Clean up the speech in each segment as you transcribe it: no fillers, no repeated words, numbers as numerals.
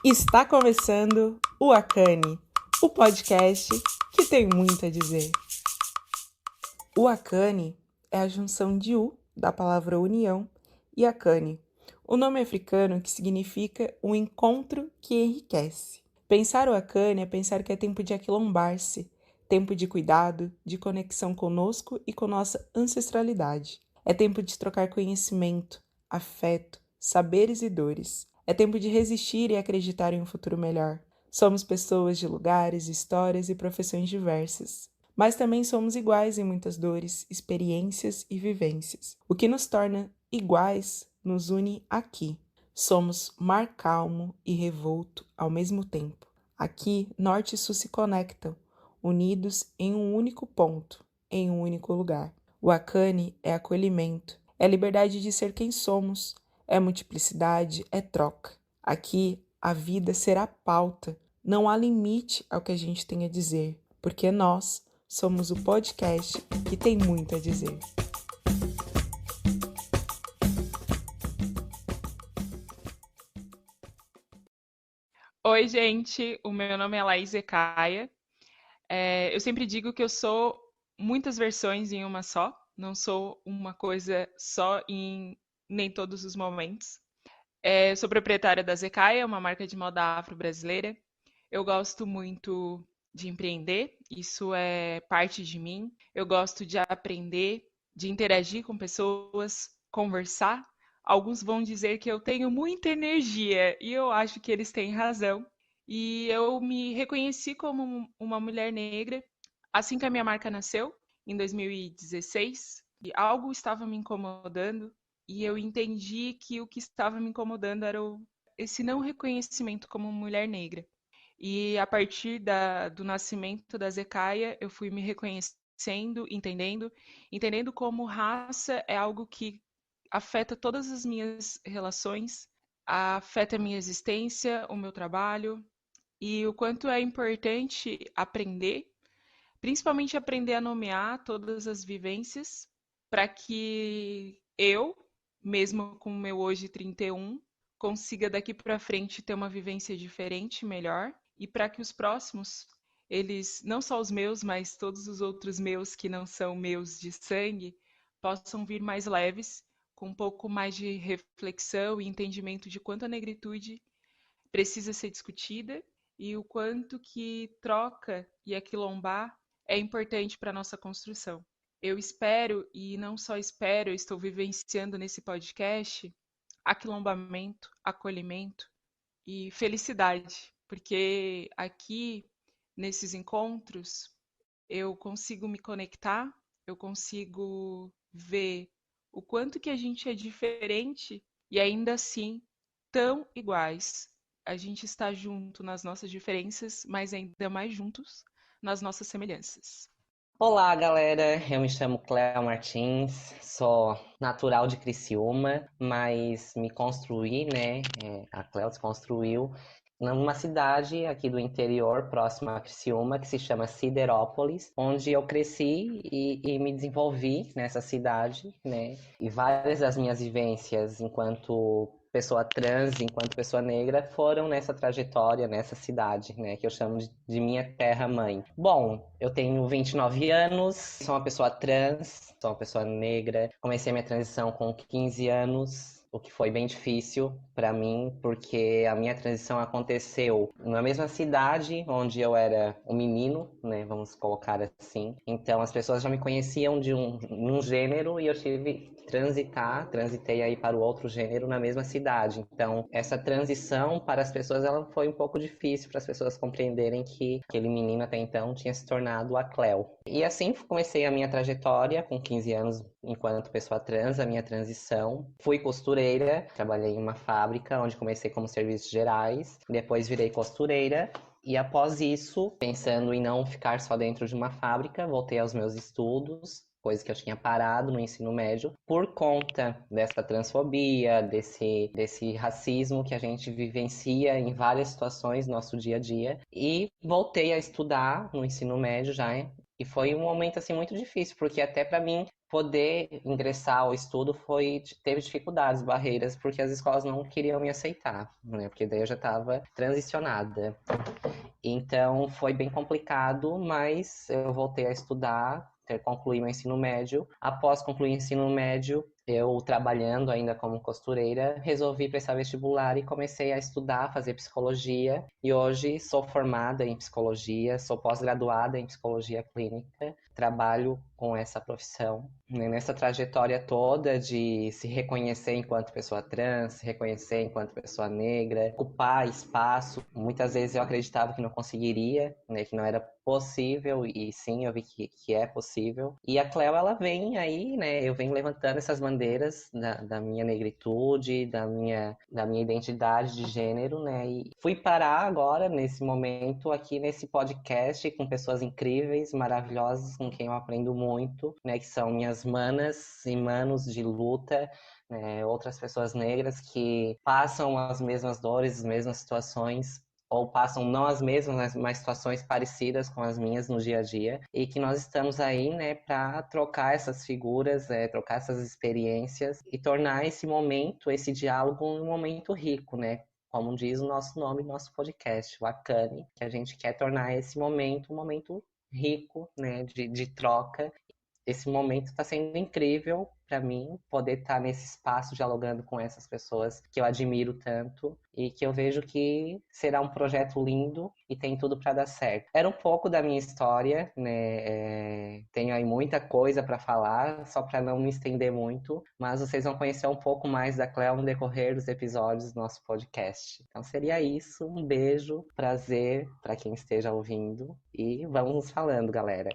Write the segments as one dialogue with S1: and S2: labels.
S1: Está começando o Akane, o podcast que tem muito a dizer. O Akane é a junção de U, da palavra união, e Akane, o nome africano que significa um encontro que enriquece. Pensar o Akane é pensar que é tempo de aquilombar-se, tempo de cuidado, de conexão conosco e com nossa ancestralidade. É tempo de trocar conhecimento, afeto, saberes e dores. É tempo de resistir e acreditar em um futuro melhor. Somos pessoas de lugares, histórias e profissões diversas. Mas também somos iguais em muitas dores, experiências e vivências. O que nos torna iguais nos une aqui. Somos mar calmo e revolto ao mesmo tempo. Aqui, norte e sul se conectam, unidos em um único ponto, em um único lugar. O Akane é acolhimento, é liberdade de ser quem somos, é multiplicidade, é troca. Aqui, a vida será pauta, não há limite ao que a gente tem a dizer, porque nós somos o podcast que tem muito a dizer.
S2: Oi, gente. O meu nome é Laís Ecaia. Eu sempre digo que eu sou muitas versões em uma só. Não sou uma coisa só em nem todos os momentos. Sou proprietária da Zecaia, uma marca de moda afro-brasileira. Eu gosto muito de empreender, isso é parte de mim. Eu gosto de aprender, de interagir com pessoas, conversar. Alguns vão dizer que eu tenho muita energia e eu acho que eles têm razão. E eu me reconheci como uma mulher negra assim que a minha marca nasceu, em 2016. E algo estava me incomodando e eu entendi que o que estava me incomodando era esse não reconhecimento como mulher negra. E a partir do nascimento da Zecaia, eu fui me reconhecendo, entendendo como raça é algo que afeta todas as minhas relações, afeta a minha existência, o meu trabalho, e o quanto é importante aprender, principalmente aprender a nomear todas as vivências, para que eu, mesmo com o meu hoje 31, consiga daqui para frente ter uma vivência diferente, melhor, e para que os próximos, eles, não só os meus, mas todos os outros meus que não são meus de sangue, possam vir mais leves, com um pouco mais de reflexão e entendimento de quanto a negritude precisa ser discutida e o quanto que troca e aquilombar é importante para a nossa construção. Eu espero, e não só espero, eu estou vivenciando nesse podcast aquilombamento, acolhimento e felicidade, porque aqui nesses encontros eu consigo me conectar, eu consigo ver o quanto que a gente é diferente e ainda assim tão iguais. A gente está junto nas nossas diferenças, mas ainda mais juntos nas nossas semelhanças.
S3: Olá, galera. Eu me chamo Cléo Martins, sou natural de Criciúma, mas me construí, né? A Cléo se construiu numa cidade aqui do interior, próxima a Criciúma, que se chama Siderópolis, onde eu cresci e me desenvolvi nessa cidade, né? E várias das minhas vivências enquanto pessoa trans, enquanto pessoa negra, foram nessa trajetória, nessa cidade, né, que eu chamo de minha terra-mãe. Bom, eu tenho 29 anos, sou uma pessoa trans, sou uma pessoa negra, comecei minha transição com 15 anos, o que foi bem difícil para mim, porque a minha transição aconteceu na mesma cidade onde eu era um menino, né, vamos colocar assim. Então as pessoas já me conheciam de um gênero e eu tive que transitei aí para o outro gênero na mesma cidade. Então essa transição para as pessoas ela foi um pouco difícil para as pessoas compreenderem que aquele menino até então tinha se tornado a Cleo. E assim comecei a minha trajetória com 15 anos enquanto pessoa trans, a minha transição. Fui costureira, trabalhei em uma fábrica onde comecei como serviços gerais, depois virei costureira e após isso, pensando em não ficar só dentro de uma fábrica, voltei aos meus estudos, coisa que eu tinha parado no ensino médio, por conta dessa transfobia, desse racismo que a gente vivencia em várias situações no nosso dia a dia. E voltei a estudar no ensino médio já, e foi um momento assim muito difícil, porque até para mim poder ingressar ao estudo teve dificuldades, barreiras, porque as escolas não queriam me aceitar, né? Porque daí eu já estava transicionada. Então foi bem complicado, mas eu voltei a estudar, concluí meu ensino médio. Após concluir o ensino médio, eu trabalhando ainda como costureira, resolvi prestar vestibular e comecei a estudar, fazer psicologia. E hoje sou formada em psicologia, sou pós-graduada em psicologia clínica, trabalho com essa profissão. Nessa trajetória toda de se reconhecer enquanto pessoa trans, se reconhecer enquanto pessoa negra, ocupar espaço. Muitas vezes eu acreditava que não conseguiria, né, que não era possível, e sim, eu vi que é possível. E a Cleo, ela vem aí, né, eu venho levantando essas bandeiras da minha negritude, da minha identidade de gênero, né, e fui parar agora, nesse momento, aqui nesse podcast, com pessoas incríveis, maravilhosas, com quem eu aprendo muito, né, que são minhas manas e manos de luta, né, outras pessoas negras que passam as mesmas dores, as mesmas situações, ou passam não as mesmas, mas situações parecidas com as minhas no dia a dia, e que nós estamos aí, né, para trocar essas figuras, trocar essas experiências e tornar esse momento, esse diálogo, um momento rico, né? Como diz o nosso nome, nosso podcast, o Akane, que a gente quer tornar esse momento um momento rico, né, de troca. Esse momento está sendo incrível para mim, poder estar nesse espaço dialogando com essas pessoas que eu admiro tanto e que eu vejo que será um projeto lindo e tem tudo para dar certo. Era um pouco da minha história, né? Tenho aí muita coisa para falar, só para não me estender muito, mas vocês vão conhecer um pouco mais da Cleo no decorrer dos episódios do nosso podcast. Então seria isso, um beijo, prazer para quem esteja ouvindo e vamos falando, galera.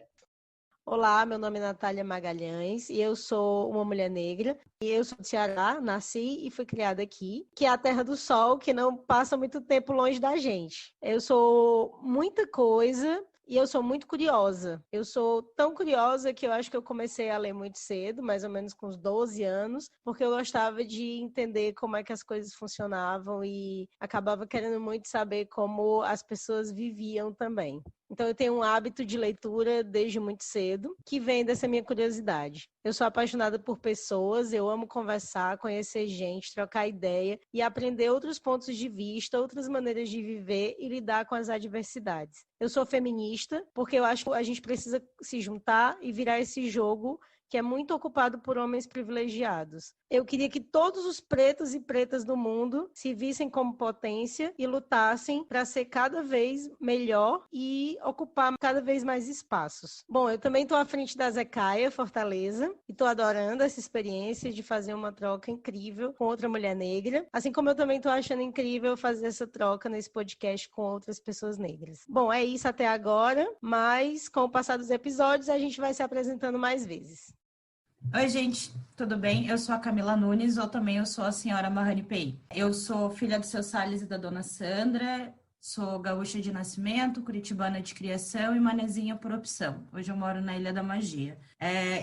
S4: Olá, meu nome é Natália Magalhães e eu sou uma mulher negra. E eu sou do Ceará, nasci e fui criada aqui, que é a terra do sol, que não passa muito tempo longe da gente. Eu sou muita coisa e eu sou muito curiosa. Eu sou tão curiosa que eu acho que eu comecei a ler muito cedo, mais ou menos com uns 12 anos, porque eu gostava de entender como é que as coisas funcionavam e acabava querendo muito saber como as pessoas viviam também. Então, eu tenho um hábito de leitura desde muito cedo, que vem dessa minha curiosidade. Eu sou apaixonada por pessoas, eu amo conversar, conhecer gente, trocar ideia e aprender outros pontos de vista, outras maneiras de viver e lidar com as adversidades. Eu sou feminista, porque eu acho que a gente precisa se juntar e virar esse jogo que é muito ocupado por homens privilegiados. Eu queria que todos os pretos e pretas do mundo se vissem como potência e lutassem para ser cada vez melhor e ocupar cada vez mais espaços. Bom, eu também estou à frente da Zecaia Fortaleza e estou adorando essa experiência de fazer uma troca incrível com outra mulher negra, assim como eu também estou achando incrível fazer essa troca nesse podcast com outras pessoas negras. Bom, é isso até agora, mas com o passar dos episódios a gente vai se apresentando mais vezes.
S5: Oi, gente, tudo bem? Eu sou a Camila Nunes, ou também eu sou a senhora Mahani Pei. Eu sou filha do seu Salles e da dona Sandra, sou gaúcha de nascimento, curitibana de criação e manezinha por opção. Hoje eu moro na Ilha da Magia.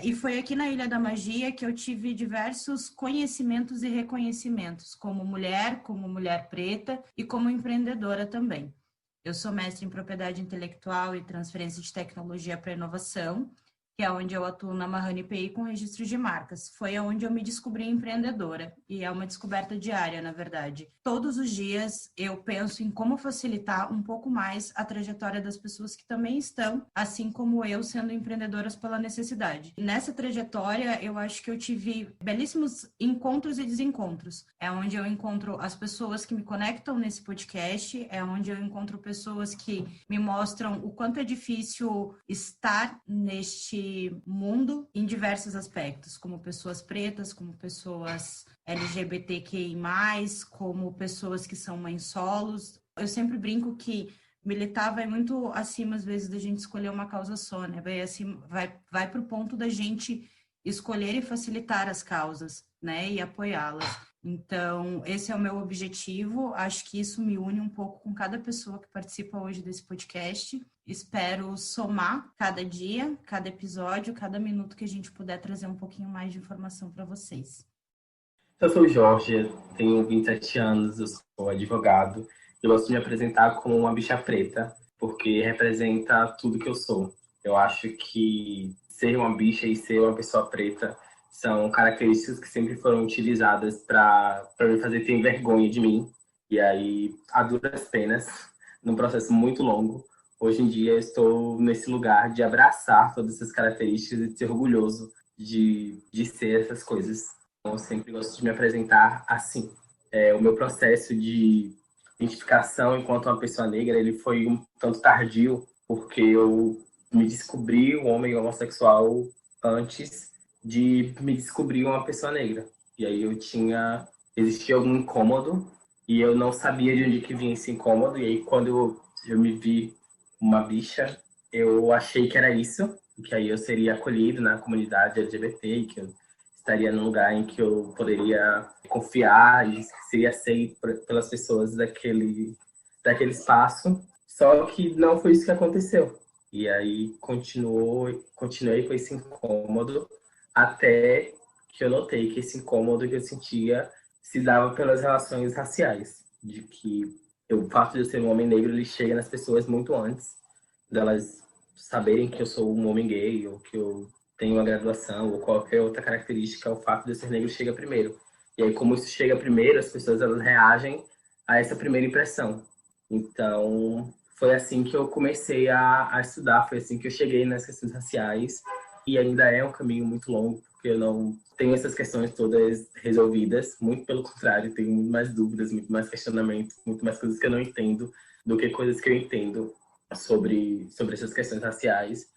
S5: E foi aqui na Ilha da Magia que eu tive diversos conhecimentos e reconhecimentos, como mulher preta e como empreendedora também. Eu sou mestre em propriedade intelectual e transferência de tecnologia para inovação, que é onde eu atuo na Mahani PI com registro de marcas. Foi onde eu me descobri empreendedora, e é uma descoberta diária, na verdade. Todos os dias eu penso em como facilitar um pouco mais a trajetória das pessoas que também estão, assim como eu, sendo empreendedoras pela necessidade. Nessa trajetória, eu acho que eu tive belíssimos encontros e desencontros. É onde eu encontro as pessoas que me conectam nesse podcast, é onde eu encontro pessoas que me mostram o quanto é difícil estar neste mundo em diversos aspectos, como pessoas pretas, como pessoas LGBTQI+, como pessoas que são mães solos. Eu sempre brinco que militar vai muito acima, às vezes, da gente escolher uma causa só, né? Vai para o ponto da gente escolher e facilitar as causas, né? E apoiá-las. Então, esse é o meu objetivo. Acho que isso me une um pouco com cada pessoa que participa hoje desse podcast. Espero somar cada dia, cada episódio, cada minuto que a gente puder trazer um pouquinho mais de informação para vocês.
S6: Eu sou o Jorge, tenho 27 anos, eu sou advogado. Eu gosto de me apresentar como uma bicha preta, porque representa tudo que eu sou. Eu acho que ser uma bicha e ser uma pessoa preta são características que sempre foram utilizadas para me fazer ter vergonha de mim. E aí, a duras penas, num processo muito longo, hoje em dia eu estou nesse lugar de abraçar todas essas características e de ser orgulhoso de ser essas coisas. Então, eu sempre gosto de me apresentar assim. O meu processo de identificação enquanto uma pessoa negra, ele foi um tanto tardio, porque eu me descobri um homem homossexual antes de me descobrir uma pessoa negra. E aí existia algum incômodo e eu não sabia de onde que vinha esse incômodo. E aí quando eu me vi uma bicha, eu achei que era isso, que aí eu seria acolhido na comunidade LGBT e que eu estaria num lugar em que eu poderia confiar e seria aceito pelas pessoas daquele espaço. Só que não foi isso que aconteceu. E aí continuei com esse incômodo até que eu notei que esse incômodo que eu sentia se dava pelas relações raciais, de que o fato de eu ser um homem negro, ele chega nas pessoas muito antes delas saberem que eu sou um homem gay ou que eu tenho uma graduação ou qualquer outra característica, o fato de eu ser negro chega primeiro. E aí, como isso chega primeiro, as pessoas elas reagem a essa primeira impressão. Então, foi assim que eu comecei a estudar, foi assim que eu cheguei nas questões raciais. E ainda é um caminho muito longo, porque eu não tenho essas questões todas resolvidas. Muito pelo contrário, tenho muito mais dúvidas, muito mais questionamentos, muito mais coisas que eu não entendo do que coisas que eu entendo sobre essas questões raciais.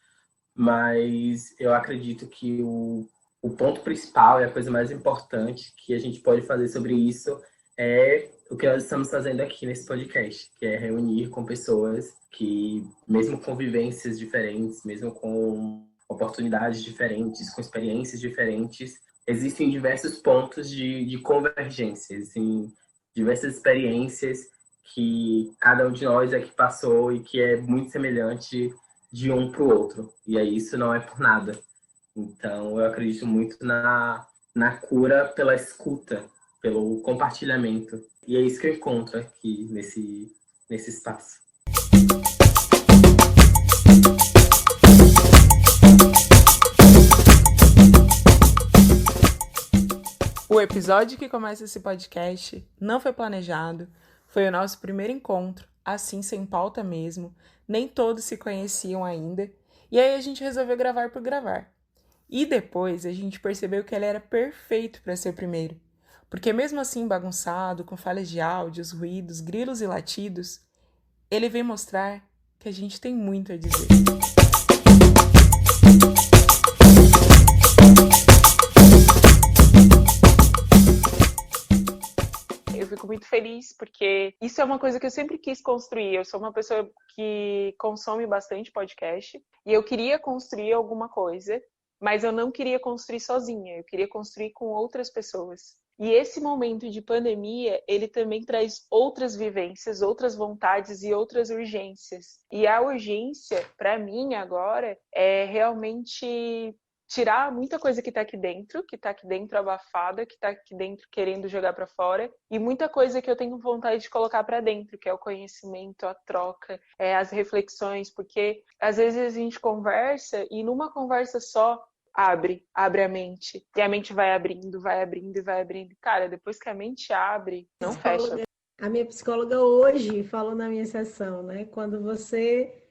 S6: Mas eu acredito que o ponto principal e a coisa mais importante que a gente pode fazer sobre isso é o que nós estamos fazendo aqui nesse podcast, que é reunir com pessoas que, mesmo com vivências diferentes, mesmo com oportunidades diferentes, com experiências diferentes, existem diversos pontos de convergência, existem diversas experiências que cada um de nós aqui passou e que é muito semelhante de um para o outro. E aí isso não é por nada. Então, eu acredito muito na cura pela escuta, pelo compartilhamento. E é isso que eu encontro aqui nesse espaço.
S1: O episódio que começa esse podcast não foi planejado, foi o nosso primeiro encontro, assim sem pauta mesmo, nem todos se conheciam ainda, e aí a gente resolveu gravar por gravar. E depois a gente percebeu que ele era perfeito para ser o primeiro, porque mesmo assim bagunçado, com falhas de áudios, ruídos, grilos e latidos, ele vem mostrar que a gente tem muito a dizer.
S2: Eu fico muito feliz porque isso é uma coisa que eu sempre quis construir. Eu sou uma pessoa que consome bastante podcast e eu queria construir alguma coisa, mas eu não queria construir sozinha, eu queria construir com outras pessoas. E esse momento de pandemia, ele também traz outras vivências, outras vontades e outras urgências. E a urgência, para mim agora, é realmente tirar muita coisa que tá aqui dentro abafada, que tá aqui dentro querendo jogar para fora, e muita coisa que eu tenho vontade de colocar para dentro, que é o conhecimento, a troca, as reflexões, porque às vezes a gente conversa e numa conversa só abre a mente, e a mente vai abrindo, vai abrindo e vai abrindo. Cara, depois que a mente abre, não fecha.
S4: A minha psicóloga hoje falou na minha sessão, né? Quando você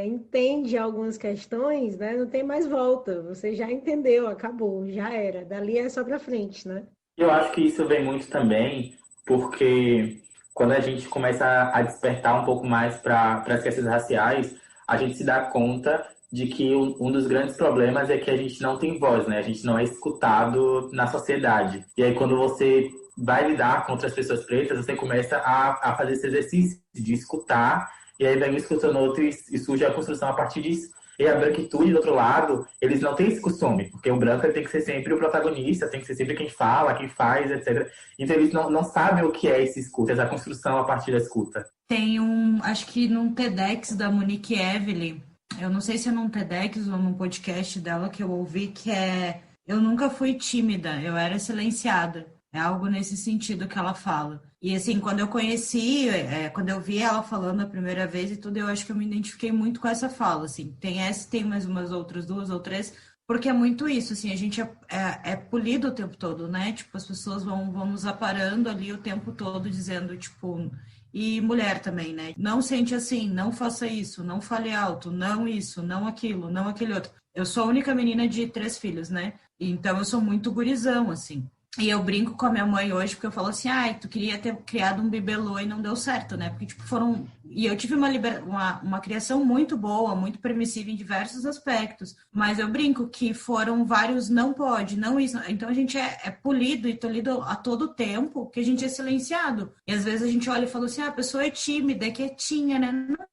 S4: entende algumas questões, né? Não tem mais volta. Você já entendeu, acabou, já era. Dali é só para frente, né?
S6: Eu acho que isso vem muito também porque quando a gente começa a despertar um pouco mais para as questões raciais, a gente se dá conta de que um dos grandes problemas é que a gente não tem voz, né? A gente não é escutado na sociedade. E aí quando você vai lidar com outras pessoas pretas, você começa a fazer esse exercício de escutar, e aí vem um escutando outro e surge a construção a partir disso. E a branquitude, do outro lado, eles não têm esse costume, porque o branco ele tem que ser sempre o protagonista, tem que ser sempre quem fala, quem faz, etc. Então eles não sabem o que é esse escuta, essa construção a partir da escuta.
S5: Tem acho que num TEDx da Monique Evelyn, eu não sei se é num TEDx ou num podcast dela que eu ouvi, que é: eu nunca fui tímida, eu era silenciada. É algo nesse sentido que ela fala. E assim, quando eu conheci, quando eu vi ela falando a primeira vez e tudo, eu acho que eu me identifiquei muito com essa fala, assim. Tem essa, tem mais umas outras duas ou três, porque é muito isso, assim, a gente é polido o tempo todo, né? Tipo, as pessoas vão nos aparando ali o tempo todo, dizendo, tipo... E mulher também, né? Não sente assim, não faça isso, não fale alto, não isso, não aquilo, não aquele outro. Eu sou a única menina de 3 filhos, né? Então eu sou muito gurizão, assim. E eu brinco com a minha mãe hoje, porque eu falo assim, ai, tu queria ter criado um bibelô e não deu certo, né? Porque, tipo, foram... E eu tive uma criação muito boa, muito permissiva em diversos aspectos. Mas eu brinco que foram vários não pode, não isso. Então a gente é polido e tolhido a todo tempo, que a gente é silenciado. E às vezes a gente olha e fala assim, ah, a pessoa é tímida, é quietinha, né?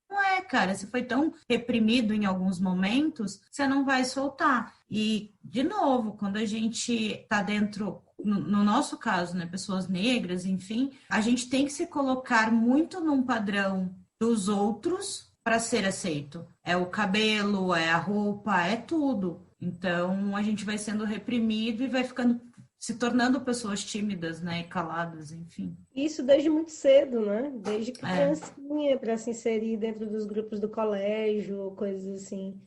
S5: Não é, cara. Você foi tão reprimido em alguns momentos, você não vai soltar. E, de novo, quando a gente tá dentro... No nosso caso, né, pessoas negras, enfim, a gente tem que se colocar muito num padrão dos outros para ser aceito. É o cabelo, é a roupa, é tudo. Então, a gente vai sendo reprimido e vai ficando, se tornando pessoas tímidas, né, e caladas, enfim.
S4: Isso desde muito cedo, né? Desde criancinha, para se inserir dentro dos grupos do colégio, coisas assim.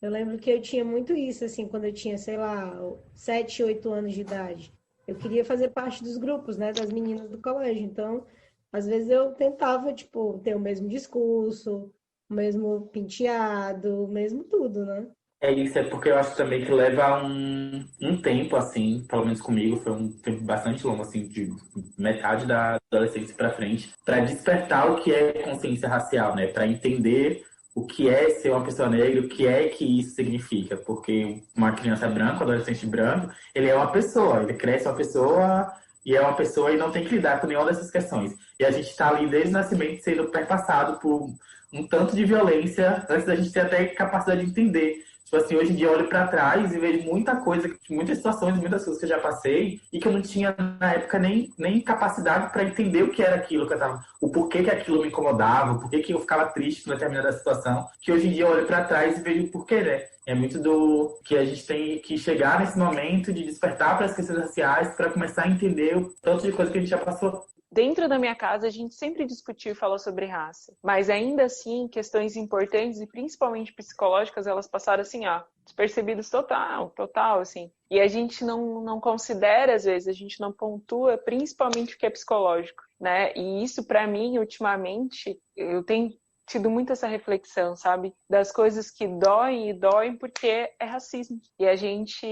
S4: Eu lembro que eu tinha muito isso, assim, quando eu tinha, sei lá, 7, 8 anos de idade. Eu queria fazer parte dos grupos, né, das meninas do colégio. Então, às vezes eu tentava, tipo, ter o mesmo discurso, o mesmo penteado, o mesmo tudo, né?
S6: É isso, é porque eu acho também que leva um tempo, assim, pelo menos comigo, foi um tempo bastante longo, assim, de metade da adolescência pra frente, para despertar o que é consciência racial, né? Para entender o que é ser uma pessoa negra, o que é que isso significa. Porque uma criança branca, um adolescente branco, ele é uma pessoa, ele cresce uma pessoa e é uma pessoa e não tem que lidar com nenhuma dessas questões. E a gente está ali desde o nascimento sendo perpassado por um tanto de violência antes da gente ter até capacidade de entender. Tipo assim, hoje em dia eu olho pra trás e vejo muita coisa, muitas situações, muitas coisas que eu já passei e que eu não tinha na época nem capacidade para entender o que era aquilo que eu tava, o porquê que aquilo me incomodava, o porquê que eu ficava triste com determinada situação, que hoje em dia eu olho pra trás e vejo o porquê, né? É muito do que a gente tem que chegar nesse momento de despertar para as questões raciais para começar a entender o tanto de coisa que a gente já passou.
S2: Dentro da minha casa, a gente sempre discutiu e falou sobre raça. Mas ainda assim, questões importantes e principalmente psicológicas, elas passaram assim, ó, despercebidas total, assim. E a gente não considera, às vezes, a gente não pontua principalmente o que é psicológico, né? E isso, para mim, ultimamente, eu tenho tido muito essa reflexão, sabe? Das coisas que doem e doem porque é racismo. E a gente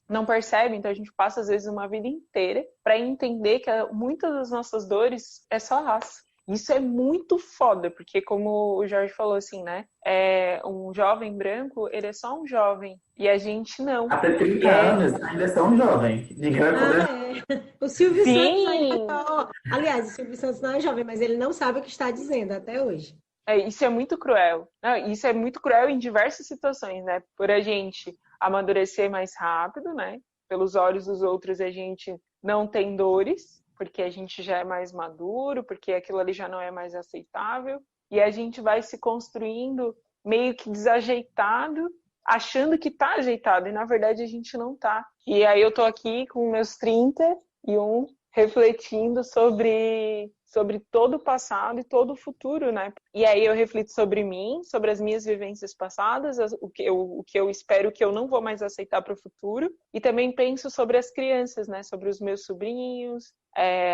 S2: não percebe, então a gente passa às vezes uma vida inteira para entender que muitas das nossas dores é só raça. Isso é muito foda, porque como o Jorge falou assim, né? Um jovem branco, ele é só um jovem. E a gente não.
S6: Até 30 anos ainda são um jovem.
S4: O Silvio
S2: Sim.
S4: Santos, aliás, o Silvio Santos não é jovem, mas ele não sabe o que está dizendo até hoje.
S2: Isso é muito cruel. Não, isso é muito cruel em diversas situações, né? Por a gente amadurecer mais rápido, né? Pelos olhos dos outros a gente não tem dores, porque a gente já é mais maduro, porque aquilo ali já não é mais aceitável. E a gente vai se construindo meio que desajeitado, achando que tá ajeitado, e na verdade a gente não tá. E aí eu tô aqui com meus 31, refletindo sobre todo o passado e todo o futuro, né? E aí eu reflito sobre mim, sobre as minhas vivências passadas, o que eu espero que eu não vou mais aceitar para o futuro, e também penso sobre as crianças, né? Sobre os meus sobrinhos,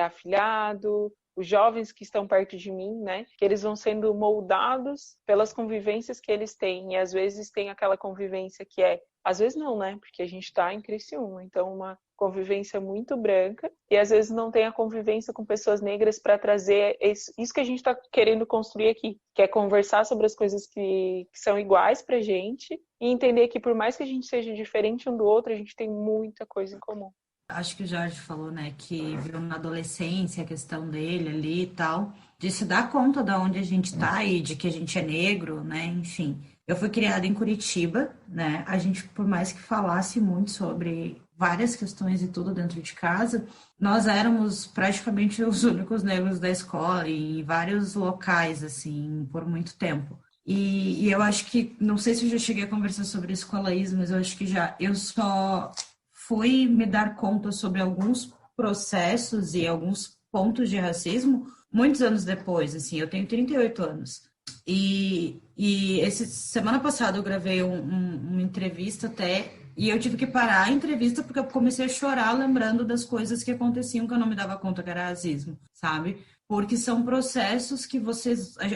S2: afilhado, os jovens que estão perto de mim, né? Que eles vão sendo moldados pelas convivências que eles têm, e às vezes tem aquela convivência que às vezes não, né? Porque a gente está em Criciúma, então uma convivência muito branca, e às vezes não tem a convivência com pessoas negras para trazer isso que a gente está querendo construir aqui, que é conversar sobre as coisas que são iguais pra gente, e entender que por mais que a gente seja diferente um do outro, a gente tem muita coisa em comum.
S5: Acho que o Jorge falou, né, que viu na adolescência a questão dele ali e tal, de se dar conta de onde a gente tá e de que a gente é negro, né, enfim. Eu fui criada em Curitiba, né, a gente, por mais que falasse muito sobre várias questões e tudo dentro de casa, nós éramos praticamente os únicos negros da escola e em vários locais, assim, por muito tempo. E eu acho que, não sei se eu já cheguei a conversar sobre isso com a Laís, mas eu acho que já, eu só fui me dar conta sobre alguns processos e alguns pontos de racismo muitos anos depois, assim, eu tenho 38 anos. Semana passada eu gravei uma entrevista até, e eu tive que parar a entrevista porque eu comecei a chorar lembrando das coisas que aconteciam que eu não me dava conta que era racismo, sabe? Porque são processos que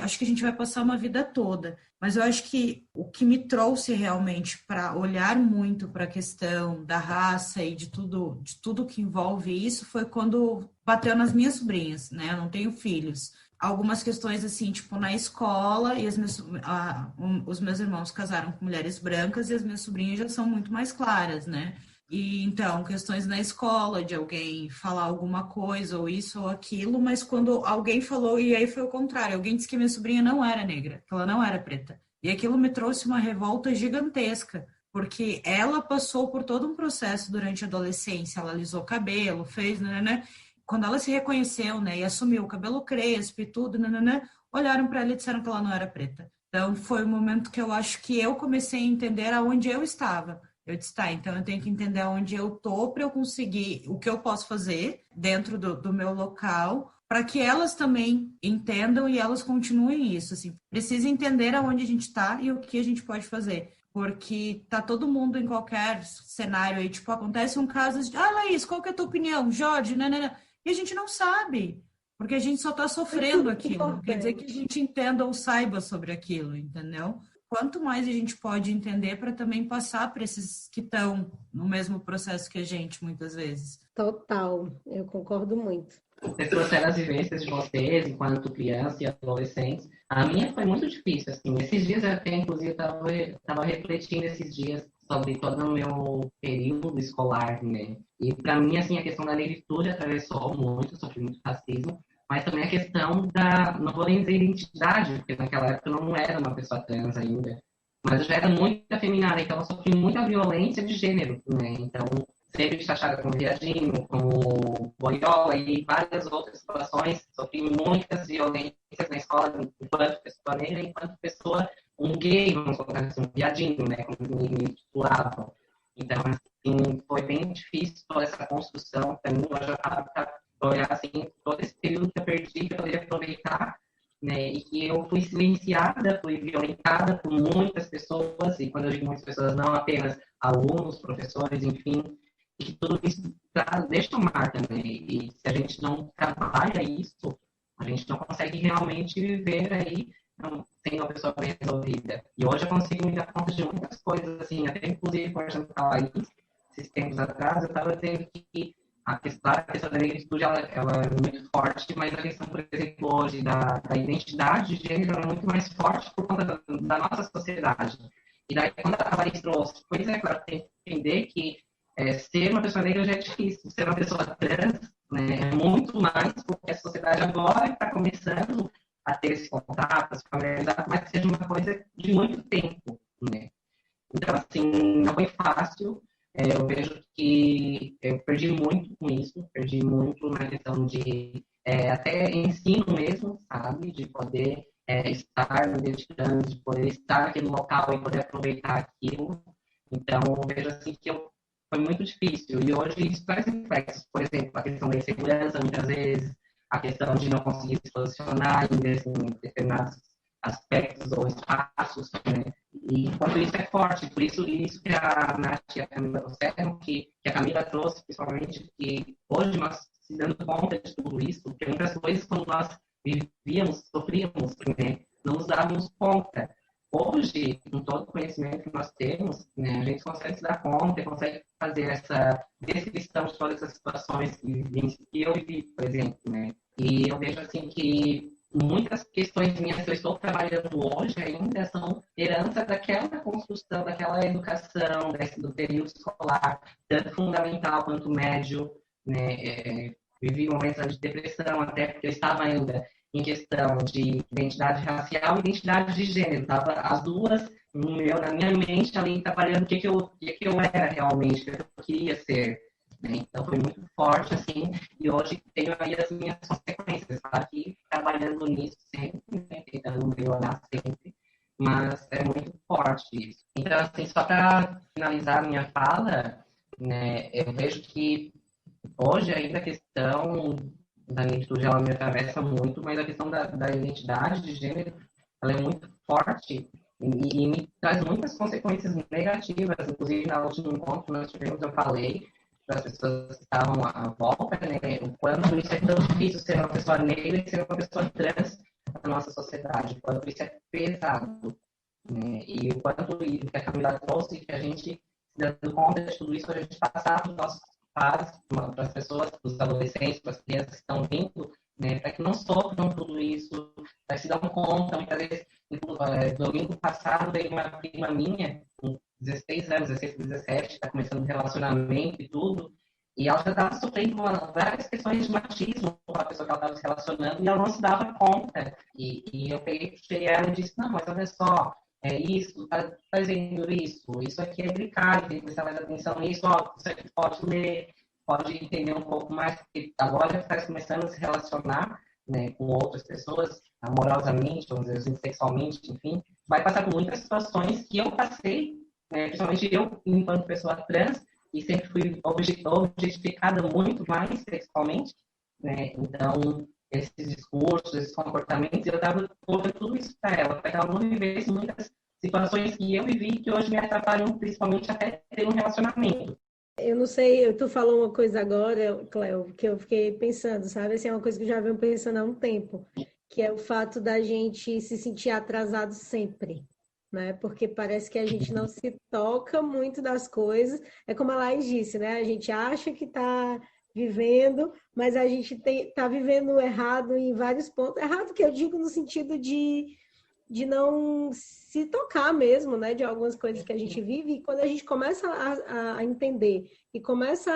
S5: acho que a gente vai passar uma vida toda. Mas eu acho que o que me trouxe realmente para olhar muito para a questão da raça e de tudo que envolve isso foi quando bateu nas minhas sobrinhas, né? Eu não tenho filhos. Algumas questões assim, tipo na escola, e os meus irmãos casaram com mulheres brancas e as minhas sobrinhas já são muito mais claras, né? E então, questões na escola, de alguém falar alguma coisa, ou isso ou aquilo, mas quando alguém falou, e aí foi o contrário, alguém disse que minha sobrinha não era negra, que ela não era preta. E aquilo me trouxe uma revolta gigantesca, porque ela passou por todo um processo durante a adolescência, ela alisou o cabelo, fez, né? Quando ela se reconheceu, né, e assumiu o cabelo crespo e tudo, né, olharam para ela e disseram que ela não era preta. Então, foi o momento que eu acho que eu comecei a entender aonde eu estava. Eu disse, tá, então eu tenho que entender onde eu tô para eu conseguir o que eu posso fazer dentro do meu local, para que elas também entendam e elas continuem isso, assim. Precisa entender aonde a gente está e o que a gente pode fazer. Porque tá todo mundo em qualquer cenário aí, tipo, acontece um caso de, Laís, qual que é a tua opinião? Jorge, né? E a gente não sabe, porque a gente só está sofrendo aquilo. Não quer dizer que a gente entenda ou saiba sobre aquilo, entendeu? Quanto mais a gente pode entender para também passar para esses que estão no mesmo processo que a gente, muitas vezes.
S4: Total, eu concordo muito.
S3: Vocês trouxeram as vivências de vocês enquanto criança e adolescentes. A minha foi muito difícil, assim. Esses dias eu até, inclusive, estava refletindo esses dias sobre todo o meu período escolar, né? E para mim, assim, a questão da negritude atravessou muito, eu sofri muito racismo, mas também a questão não vou nem dizer identidade, porque naquela época eu não era uma pessoa trans ainda, mas eu já era muito afeminada, então eu sofri muita violência de gênero, né? Então, sempre taxada como viadinho, como boiola e várias outras situações, sofri muitas violências na escola enquanto pessoa negra, enquanto pessoa, um gay, vamos colocar assim, um viadinho, né? Como me titulavam. Então, assim, foi bem difícil toda essa construção para mim, eu já estava olhar assim, todo esse período que eu perdi, que eu poderia aproveitar, né? E que eu fui silenciada, fui violentada por muitas pessoas, e quando eu digo muitas pessoas, não apenas alunos, professores, enfim, e que tudo isso deixa uma marca, né? E se a gente não trabalha isso, a gente não consegue realmente viver aí sem uma pessoa bem resolvida. E hoje eu consigo me dar conta de muitas coisas, assim, até inclusive, por exemplo, a Laís, esses tempos atrás, eu estava dizendo que a questão da negritude ela é muito forte, mas a questão, por exemplo, hoje da identidade de gênero é muito mais forte por conta da nossa sociedade. E daí, quando a Laís trouxe, pois é, claro, tem que entender que ser uma pessoa negra já é difícil, ser uma pessoa trans, né, é muito mais, porque a sociedade agora está começando a ter esse contato, a se familiarizar, mas que seja uma coisa de muito tempo, né? Então, assim, não foi fácil. Eu vejo que eu perdi muito com isso, perdi muito na questão de até ensino mesmo, sabe? De poder estar me dedicando, de poder estar naquele local e poder aproveitar aquilo. Então, eu vejo assim que foi muito difícil. E hoje isso traz reflexos, por exemplo, a questão da insegurança, muitas vezes, a questão de não conseguir se posicionar em determinados aspectos ou espaços, né? E quanto isso é forte, por isso que a Nath e a Camila trouxeram, que a Camila trouxe, principalmente, que hoje nós se dando conta de tudo isso, porque muitas coisas, quando nós vivíamos, sofríamos, né, não nos dávamos conta. Hoje, com todo o conhecimento que nós temos, né, a gente consegue se dar conta, consegue fazer essa descrição de todas essas situações que eu vivi, por exemplo, né? E eu vejo assim que muitas questões minhas que eu estou trabalhando hoje ainda são herança daquela construção, daquela educação, do período escolar, tanto fundamental quanto médio, né? Vivi momentos de depressão, até porque eu estava ainda em questão de identidade racial e identidade de gênero. Estava as duas na minha mente ali trabalhando o que eu era realmente, o que eu queria ser. Então foi muito forte, assim, e hoje tenho aí as minhas consequências, aqui trabalhando nisso sempre, né, tentando melhorar sempre, mas é muito forte isso. Então, assim, só para finalizar a minha fala, né, eu vejo que hoje ainda a questão da negritude, ela me atravessa muito, mas a questão da identidade de gênero, ela é muito forte e me traz muitas consequências negativas. Inclusive, no último encontro que nós tivemos, eu falei para as pessoas que estavam à volta, né, o quanto isso é tão difícil ser uma pessoa negra e ser uma pessoa trans na nossa sociedade, o quanto isso é pesado, né, e o quanto que a Camila trouxe, que a gente, dando conta de tudo isso, a gente passar para os nossos pais, para as pessoas, para os adolescentes, para as crianças que estão vindo, né, para que não sofram tudo isso, para se dar conta. Muitas vezes, domingo passado, veio uma prima minha, com 16 anos, 16, 17, está começando um relacionamento e tudo, e ela já estava sofrendo várias questões de machismo com a pessoa que ela estava se relacionando, e ela não se dava conta. E eu cheguei ela e disse, não, mas olha só, é isso, tá fazendo isso aqui é delicado, tem que prestar mais atenção nisso, ó, você pode ler, pode entender um pouco mais, porque agora está começando a se relacionar, né, com outras pessoas, amorosamente, vamos dizer assim, sexualmente, enfim, vai passar por muitas situações que eu passei, né, principalmente eu, enquanto pessoa trans, e sempre fui objetificada muito mais sexualmente, né, então esses discursos, esses comportamentos, eu estava colocando tudo isso para ela não vivesse muitas situações que eu vivi que hoje me atrapalham, principalmente até ter um relacionamento.
S4: Eu não sei, tu falou uma coisa agora, Cleo, que eu fiquei pensando, sabe? Assim, é uma coisa que eu já venho pensando há um tempo, que é o fato da gente se sentir atrasado sempre, né? Porque parece que a gente não se toca muito das coisas. É como a Laís disse, né? A gente acha que está vivendo, mas a gente tá vivendo errado em vários pontos. Errado que eu digo no sentido de não se tocar mesmo, né, de algumas coisas que a gente vive, e quando a gente começa a entender e começa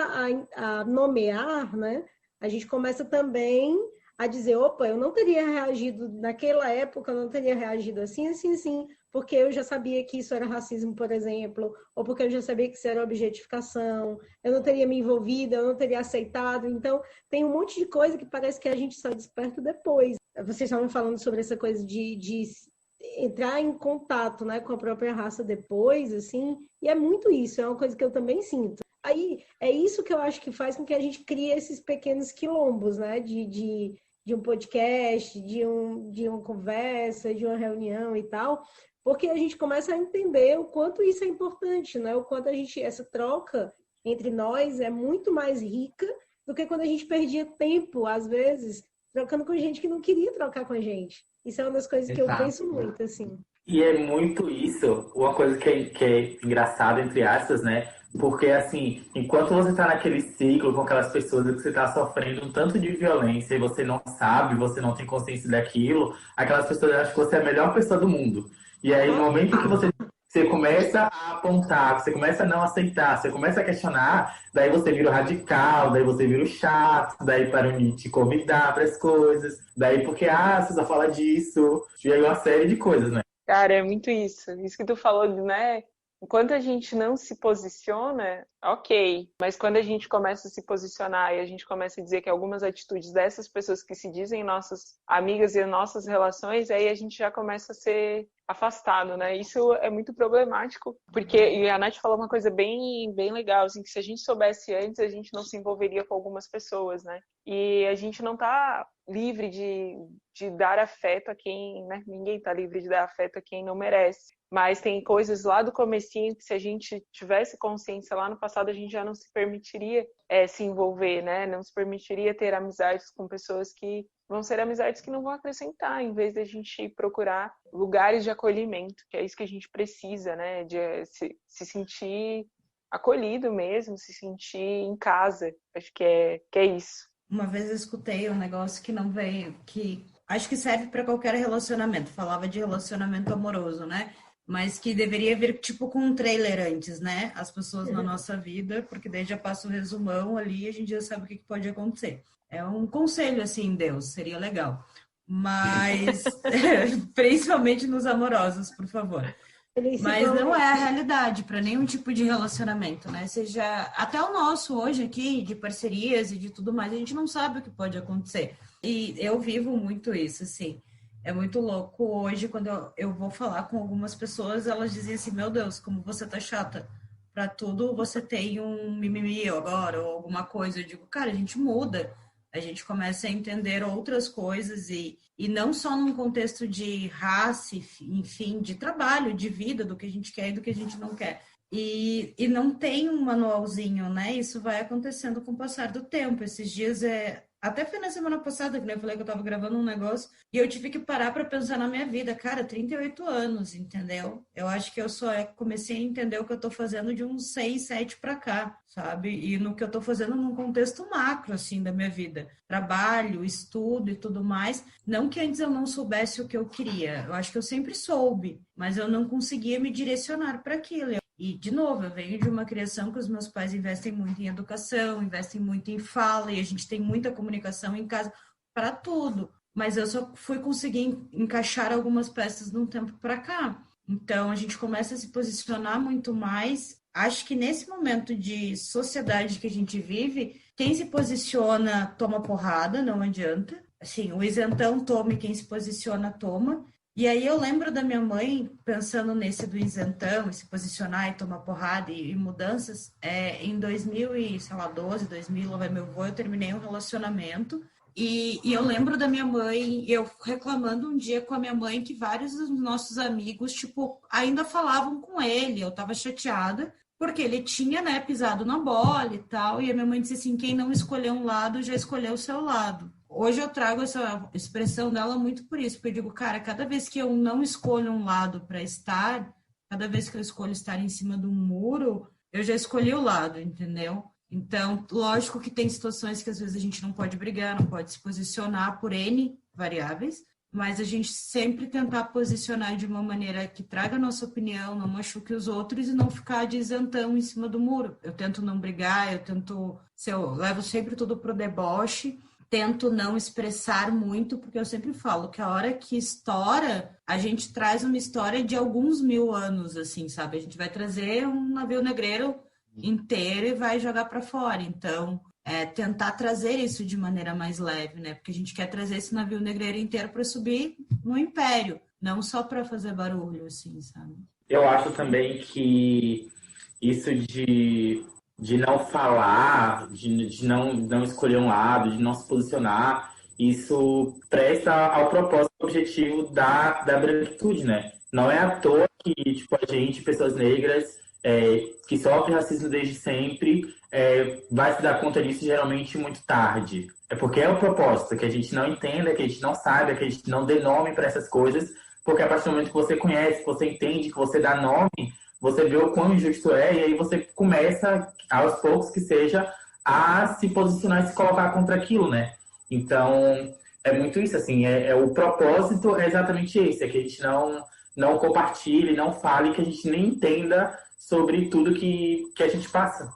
S4: a nomear, né, a gente começa também a dizer, opa, eu não teria reagido naquela época, eu não teria reagido assim, assim, assim, porque eu já sabia que isso era racismo, por exemplo, ou porque eu já sabia que isso era objetificação, eu não teria me envolvido, eu não teria aceitado. Então, tem um monte de coisa que parece que a gente só desperta depois. Vocês estavam falando sobre essa coisa de entrar em contato, né, com a própria raça depois, assim, e é muito isso, é uma coisa que eu também sinto. Aí, é isso que eu acho que faz com que a gente crie esses pequenos quilombos, né, de um podcast, de uma conversa, de uma reunião e tal, porque a gente começa a entender o quanto isso é importante, né, o quanto essa troca entre nós é muito mais rica do que quando a gente perdia tempo, às vezes, trocando com gente que não queria trocar com a gente. Isso é uma das coisas que eu penso muito, assim.
S6: E é muito isso, uma coisa que é engraçada, entre aspas, né? Porque, assim, enquanto você tá naquele ciclo com aquelas pessoas que você tá sofrendo um tanto de violência e você não sabe, você não tem consciência daquilo, aquelas pessoas acham que você é a melhor pessoa do mundo. E aí, no momento que você começa a apontar, você começa a não aceitar, você começa a questionar, daí você vira o radical, daí você vira o chato, daí param de te convidar para as coisas, daí porque, você só fala disso, e aí uma série de coisas, né?
S2: Cara, é muito isso. Isso que tu falou, né? Enquanto a gente não se posiciona, ok. Mas quando a gente começa a se posicionar e a gente começa a dizer que algumas atitudes dessas pessoas que se dizem nossas amigas e nossas relações, aí a gente já começa a ser afastado, né? Isso é muito problemático, porque e a Nath falou uma coisa bem, bem legal, assim, que se a gente soubesse antes, a gente não se envolveria com algumas pessoas, né? E a gente não tá livre de dar afeto a quem, né? Ninguém tá livre de dar afeto a quem não merece. Mas tem coisas lá do comecinho que se a gente tivesse consciência lá no passado, a gente já não se permitiria se envolver, né? Não se permitiria ter amizades com pessoas que vão ser amizades que não vão acrescentar, em vez de a gente procurar lugares de acolhimento, que é isso que a gente precisa, né? De se sentir acolhido mesmo, se sentir em casa. Acho que é isso.
S5: Uma vez eu escutei um negócio que não veio, que acho que serve para qualquer relacionamento. Falava de relacionamento amoroso, né? Mas que deveria vir tipo com um trailer antes, né? As pessoas na nossa vida, porque daí já passa o resumão ali e a gente já sabe o que pode acontecer. É um conselho, assim, Deus, seria legal. Mas, principalmente nos amorosos, por favor. Mas não é a realidade para nenhum tipo de relacionamento, né? Seja até o nosso hoje aqui, de parcerias e de tudo mais, a gente não sabe o que pode acontecer. E eu vivo muito isso, assim. É muito louco hoje, quando eu vou falar com algumas pessoas, elas dizem assim, meu Deus, como você tá chata. para tudo você tem um mimimi agora ou alguma coisa. Eu digo, cara, a gente muda, a gente começa a entender outras coisas e não só num contexto de raça, enfim, de trabalho, de vida, do que a gente quer e do que a gente não quer. E não tem um manualzinho, né? Isso vai acontecendo com o passar do tempo. Esses dias até foi na semana passada que eu falei que eu tava gravando um negócio e eu tive que parar para pensar na minha vida. Cara, 38 anos, entendeu? Eu acho que eu só comecei a entender o que eu tô fazendo de uns 6, 7 para cá, sabe? E no que eu tô fazendo num contexto macro, assim, da minha vida. Trabalho, estudo e tudo mais. Não que antes eu não soubesse o que eu queria. Eu acho que eu sempre soube, mas eu não conseguia me direcionar para aquilo. E, de novo, eu venho de uma criação que os meus pais investem muito em educação, investem muito em fala, e a gente tem muita comunicação em casa para tudo. Mas eu só fui conseguir encaixar algumas peças de um tempo para cá. Então, a gente começa a se posicionar muito mais. Acho que nesse momento de sociedade que a gente vive, quem se posiciona toma porrada, não adianta. Assim, o isentão toma e quem se posiciona toma. E aí eu lembro da minha mãe pensando nesse do isentão, e se posicionar e tomar porrada e mudanças. Em 2012, 2000, lá vai meu avô, eu terminei um relacionamento. E eu lembro da minha mãe, eu reclamando um dia com a minha mãe que vários dos nossos amigos, tipo, ainda falavam com ele. Eu tava chateada porque ele tinha, né, pisado na bola e tal. E a minha mãe disse assim, quem não escolheu um lado já escolheu o seu lado. Hoje eu trago essa expressão dela muito por isso, porque eu digo, cara, cada vez que eu não escolho um lado para estar, cada vez que eu escolho estar em cima de um muro, eu já escolhi o lado, entendeu? Então, lógico que tem situações que às vezes a gente não pode brigar, não pode se posicionar por N variáveis, mas a gente sempre tentar posicionar de uma maneira que traga a nossa opinião, não machuque os outros e não ficar de isentão em cima do muro. Eu tento não brigar, eu levo sempre tudo pro deboche, tento não expressar muito, porque eu sempre falo que a hora que estoura, a gente traz uma história de alguns 1000 anos, assim, sabe? A gente vai trazer um navio negreiro inteiro e vai jogar para fora. Então, tentar trazer isso de maneira mais leve, né? Porque a gente quer trazer esse navio negreiro inteiro para subir no império, não só para fazer barulho, assim, sabe?
S6: Eu acho também que isso de não falar, de não escolher um lado, de não se posicionar, isso presta ao propósito objetivo da branquitude, né? Não é à toa que, tipo, a gente, pessoas negras, que sofrem racismo desde sempre, vai se dar conta disso geralmente muito tarde. É porque é o propósito, que a gente não entenda, que a gente não saiba, que a gente não dê nome para essas coisas, porque a partir do momento que você conhece, que você entende, que você dá nome, você vê o quão injusto é, e aí você começa, aos poucos que seja, a se posicionar e se colocar contra aquilo, né? Então, é muito isso, assim, o propósito é exatamente esse, é que a gente não compartilhe, não fale, que a gente nem entenda sobre tudo que a gente passa.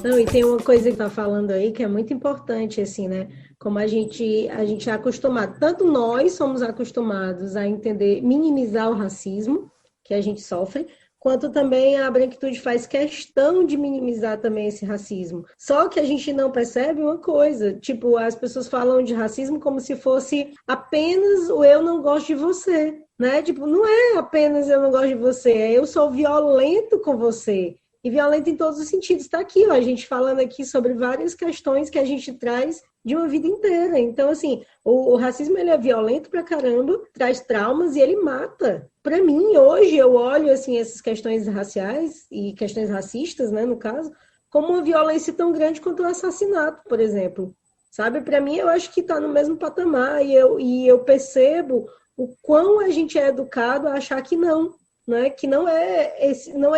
S4: Não, e tem uma coisa que tá falando aí que é muito importante, assim, né? Como a gente é acostumado, tanto nós somos acostumados a entender, minimizar o racismo que a gente sofre, quanto também a branquitude faz questão de minimizar também esse racismo. Só que a gente não percebe uma coisa, tipo, as pessoas falam de racismo como se fosse apenas o eu não gosto de você, né? Tipo, não é apenas eu não gosto de você, é eu sou violento com você. E violento em todos os sentidos. Está aqui, ó, a gente falando aqui sobre várias questões que a gente traz de uma vida inteira. Então, assim, o racismo ele é violento pra caramba, traz traumas e ele mata. Para mim, hoje, eu olho assim, essas questões raciais e questões racistas, né, no caso, como uma violência tão grande quanto o assassinato, por exemplo. Sabe? Para mim, eu acho que está no mesmo patamar e eu percebo o quão a gente é educado a achar que não, né? Que não é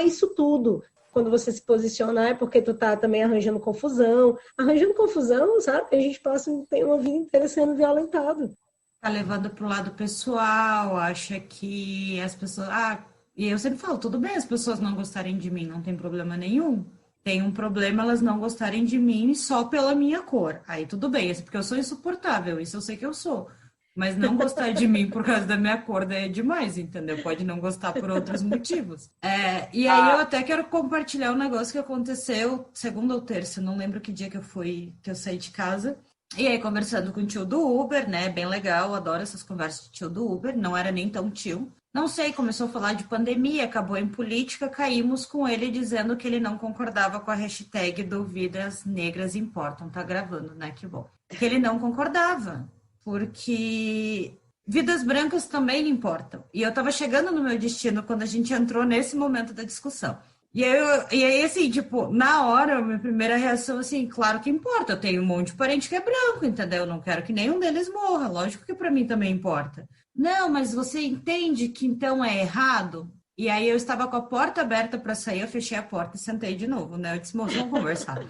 S4: isso tudo. Quando você se posiciona é porque tu tá também arranjando confusão. Arranjando confusão, sabe? A gente tem uma vida inteira sendo violentado.
S5: Tá levando pro lado pessoal, acha que as pessoas... e eu sempre falo, tudo bem as pessoas não gostarem de mim, não tem problema nenhum. Tem um problema elas não gostarem de mim só pela minha cor. Aí tudo bem, porque eu sou insuportável, isso eu sei que eu sou. Mas não gostar de mim por causa da minha cor é demais, entendeu? Pode não gostar por outros motivos. E aí eu até quero compartilhar um negócio que aconteceu segunda ou terça, não lembro que dia que eu saí de casa. E aí, conversando com o tio do Uber, né? Bem legal, adoro essas conversas de tio do Uber, não era nem tão tio. Não sei, começou a falar de pandemia, acabou em política, caímos com ele dizendo que ele não concordava com a hashtag do Vidas Negras Importam. Tá gravando, né? Que bom. Que ele não concordava, porque vidas brancas também importam. E eu tava chegando no meu destino quando a gente entrou nesse momento da discussão. E aí, assim, tipo, na hora, minha primeira reação, assim, claro que importa. Eu tenho um monte de parente que é branco, entendeu? Eu não quero que nenhum deles morra. Lógico que para mim também importa. Não, mas você entende que então é errado? E aí eu estava com a porta aberta para sair, eu fechei a porta e sentei de novo, né? Eu disse, moço, vamos conversar.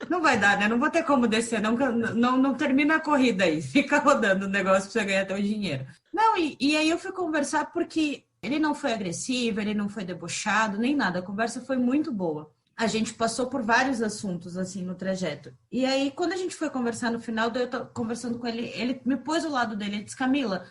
S5: Não vai dar, né? Não vou ter como descer, não termina a corrida aí. Fica rodando o negócio para você ganhar teu dinheiro. Não, e aí eu fui conversar porque ele não foi agressivo, ele não foi debochado, nem nada. A conversa foi muito boa. A gente passou por vários assuntos, assim, no trajeto. E aí, quando a gente foi conversar no final, eu tô conversando com ele, ele me pôs ao lado dele e disse, Camila,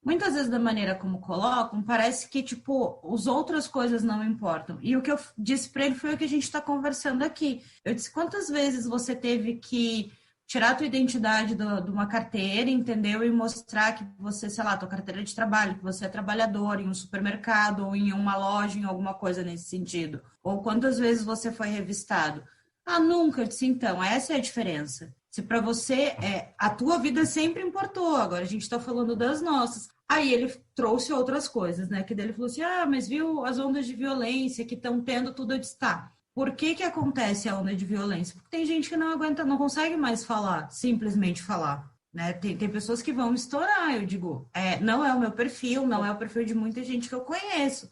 S5: muitas vezes da maneira como colocam, parece que, tipo, as outras coisas não importam. E o que eu disse para ele foi o que a gente está conversando aqui. Eu disse, quantas vezes você teve que tirar a tua identidade de uma carteira, entendeu? E mostrar que você, sei lá, tua carteira de trabalho, que você é trabalhador em um supermercado ou em uma loja, em alguma coisa nesse sentido. Ou quantas vezes você foi revistado. Ah, nunca. Eu disse, então, essa é a diferença. Se para você, a tua vida sempre importou, agora a gente está falando das nossas. Aí ele trouxe outras coisas, né? Que daí ele falou assim, mas viu as ondas de violência que estão tendo tudo a destaque. Por que acontece a onda de violência? Porque tem gente que não aguenta, não consegue mais falar, simplesmente falar. Né? Tem pessoas que vão estourar, eu digo, não é o meu perfil, não é o perfil de muita gente que eu conheço.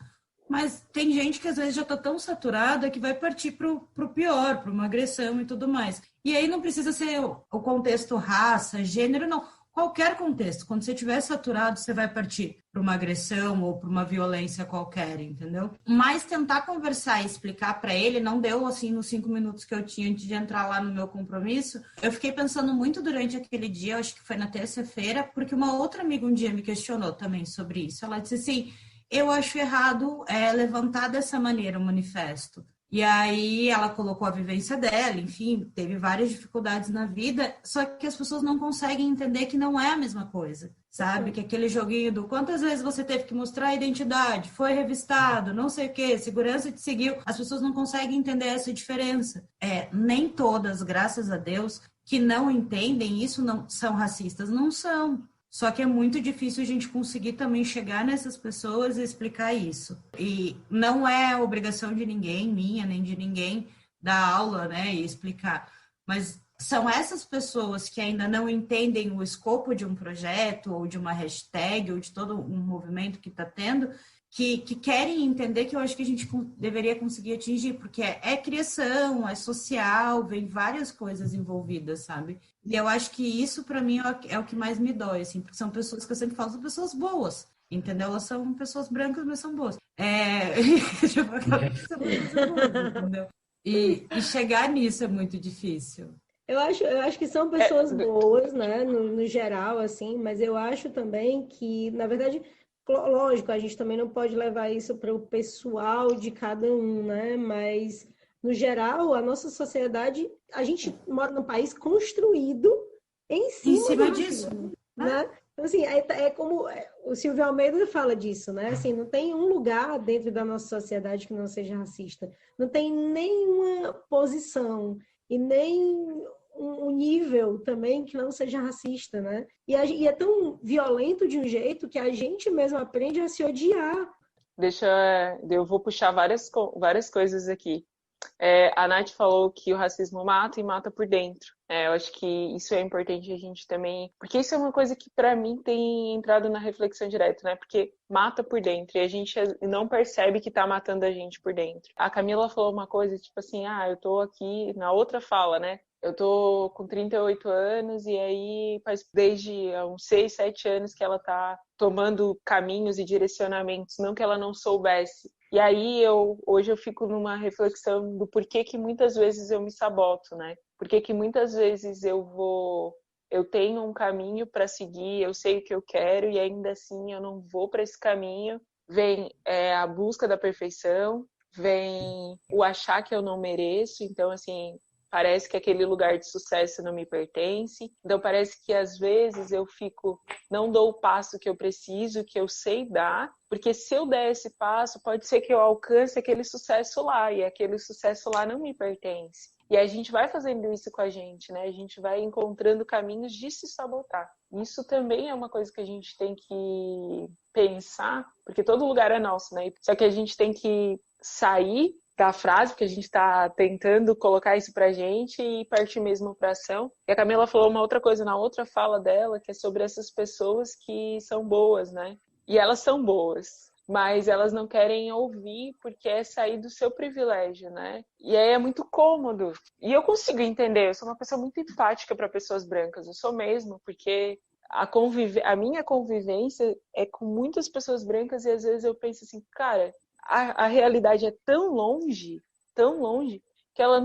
S5: Mas tem gente que às vezes já está tão saturada que vai partir para o pior, para uma agressão e tudo mais. E aí não precisa ser o contexto raça, gênero, não. Qualquer contexto. Quando você estiver saturado, você vai partir para uma agressão ou para uma violência qualquer, entendeu? Mas tentar conversar e explicar para ele não deu assim nos 5 minutos que eu tinha antes de entrar lá no meu compromisso. Eu fiquei pensando muito durante aquele dia, eu acho que foi na terça-feira, porque uma outra amiga um dia me questionou também sobre isso. Ela disse assim, eu acho errado levantar dessa maneira o manifesto. E aí ela colocou a vivência dela, enfim, teve várias dificuldades na vida, só que as pessoas não conseguem entender que não é a mesma coisa, sabe? Que aquele joguinho do quantas vezes você teve que mostrar a identidade, foi revistado, não sei o quê, segurança te seguiu, as pessoas não conseguem entender essa diferença. Nem todas, graças a Deus, que não entendem isso não são racistas, não são. Só que é muito difícil a gente conseguir também chegar nessas pessoas e explicar isso. E não é obrigação de ninguém, minha, nem de ninguém, dar aula, né, e explicar. Mas são essas pessoas que ainda não entendem o escopo de um projeto, ou de uma hashtag, ou de todo um movimento que está tendo, que querem entender que eu acho que a gente deveria conseguir atingir, porque é criação, é social, vem várias coisas envolvidas, sabe? E eu acho que isso, para mim, é o que mais me dói, assim, porque são pessoas que eu sempre falo, são pessoas boas, entendeu? Elas são pessoas brancas, mas são boas. Entendeu? E chegar nisso é muito difícil.
S4: Eu acho que são pessoas boas, né, no geral, assim, mas eu acho também que, na verdade, lógico, a gente também não pode levar isso para o pessoal de cada um, né, mas, no geral, a nossa sociedade, a gente mora num país construído em cima
S5: disso,
S4: né? Então, assim, como o Silvio Almeida fala disso, né? Assim, não tem um lugar dentro da nossa sociedade que não seja racista. Não tem nenhuma posição e nem um nível também que não seja racista, né? E é tão violento de um jeito que a gente mesmo aprende a se odiar.
S2: Eu vou puxar várias coisas aqui. A Nath falou que o racismo mata e mata por dentro. Eu acho que isso é importante a gente também... Porque isso é uma coisa que, para mim, tem entrado na reflexão direto, né? Porque mata por dentro e a gente não percebe que tá matando a gente por dentro. A Camila falou uma coisa, tipo assim, eu tô aqui... Na outra fala, né? Eu tô com 38 anos e aí faz desde uns 6, 7 anos que ela tá tomando caminhos e direcionamentos, não que ela não soubesse. E aí hoje eu fico numa reflexão do porquê que muitas vezes eu me saboto, né? Porquê que muitas vezes eu tenho um caminho para seguir, eu sei o que eu quero e ainda assim eu não vou para esse caminho. Vem a busca da perfeição, vem o achar que eu não mereço. Então, assim, Parece que aquele lugar de sucesso não me pertence. Então parece que às vezes eu não dou o passo que eu preciso, que eu sei dar, porque se eu der esse passo, pode ser que eu alcance aquele sucesso lá, e aquele sucesso lá não me pertence. E a gente vai fazendo isso com a gente, né? A gente vai encontrando caminhos de se sabotar. Isso também é uma coisa que a gente tem que pensar, porque todo lugar é nosso, né? Só que a gente tem que sair da frase, porque a gente está tentando colocar isso pra gente e partir mesmo pra ação. E a Camila falou uma outra coisa na outra fala dela, que é sobre essas pessoas que são boas, né? E elas são boas, mas elas não querem ouvir porque é sair do seu privilégio, né? E aí é muito cômodo. E eu consigo entender, eu sou uma pessoa muito empática para pessoas brancas, eu sou mesmo, porque a minha convivência é com muitas pessoas brancas e às vezes eu penso assim, cara, a realidade é tão longe, que ela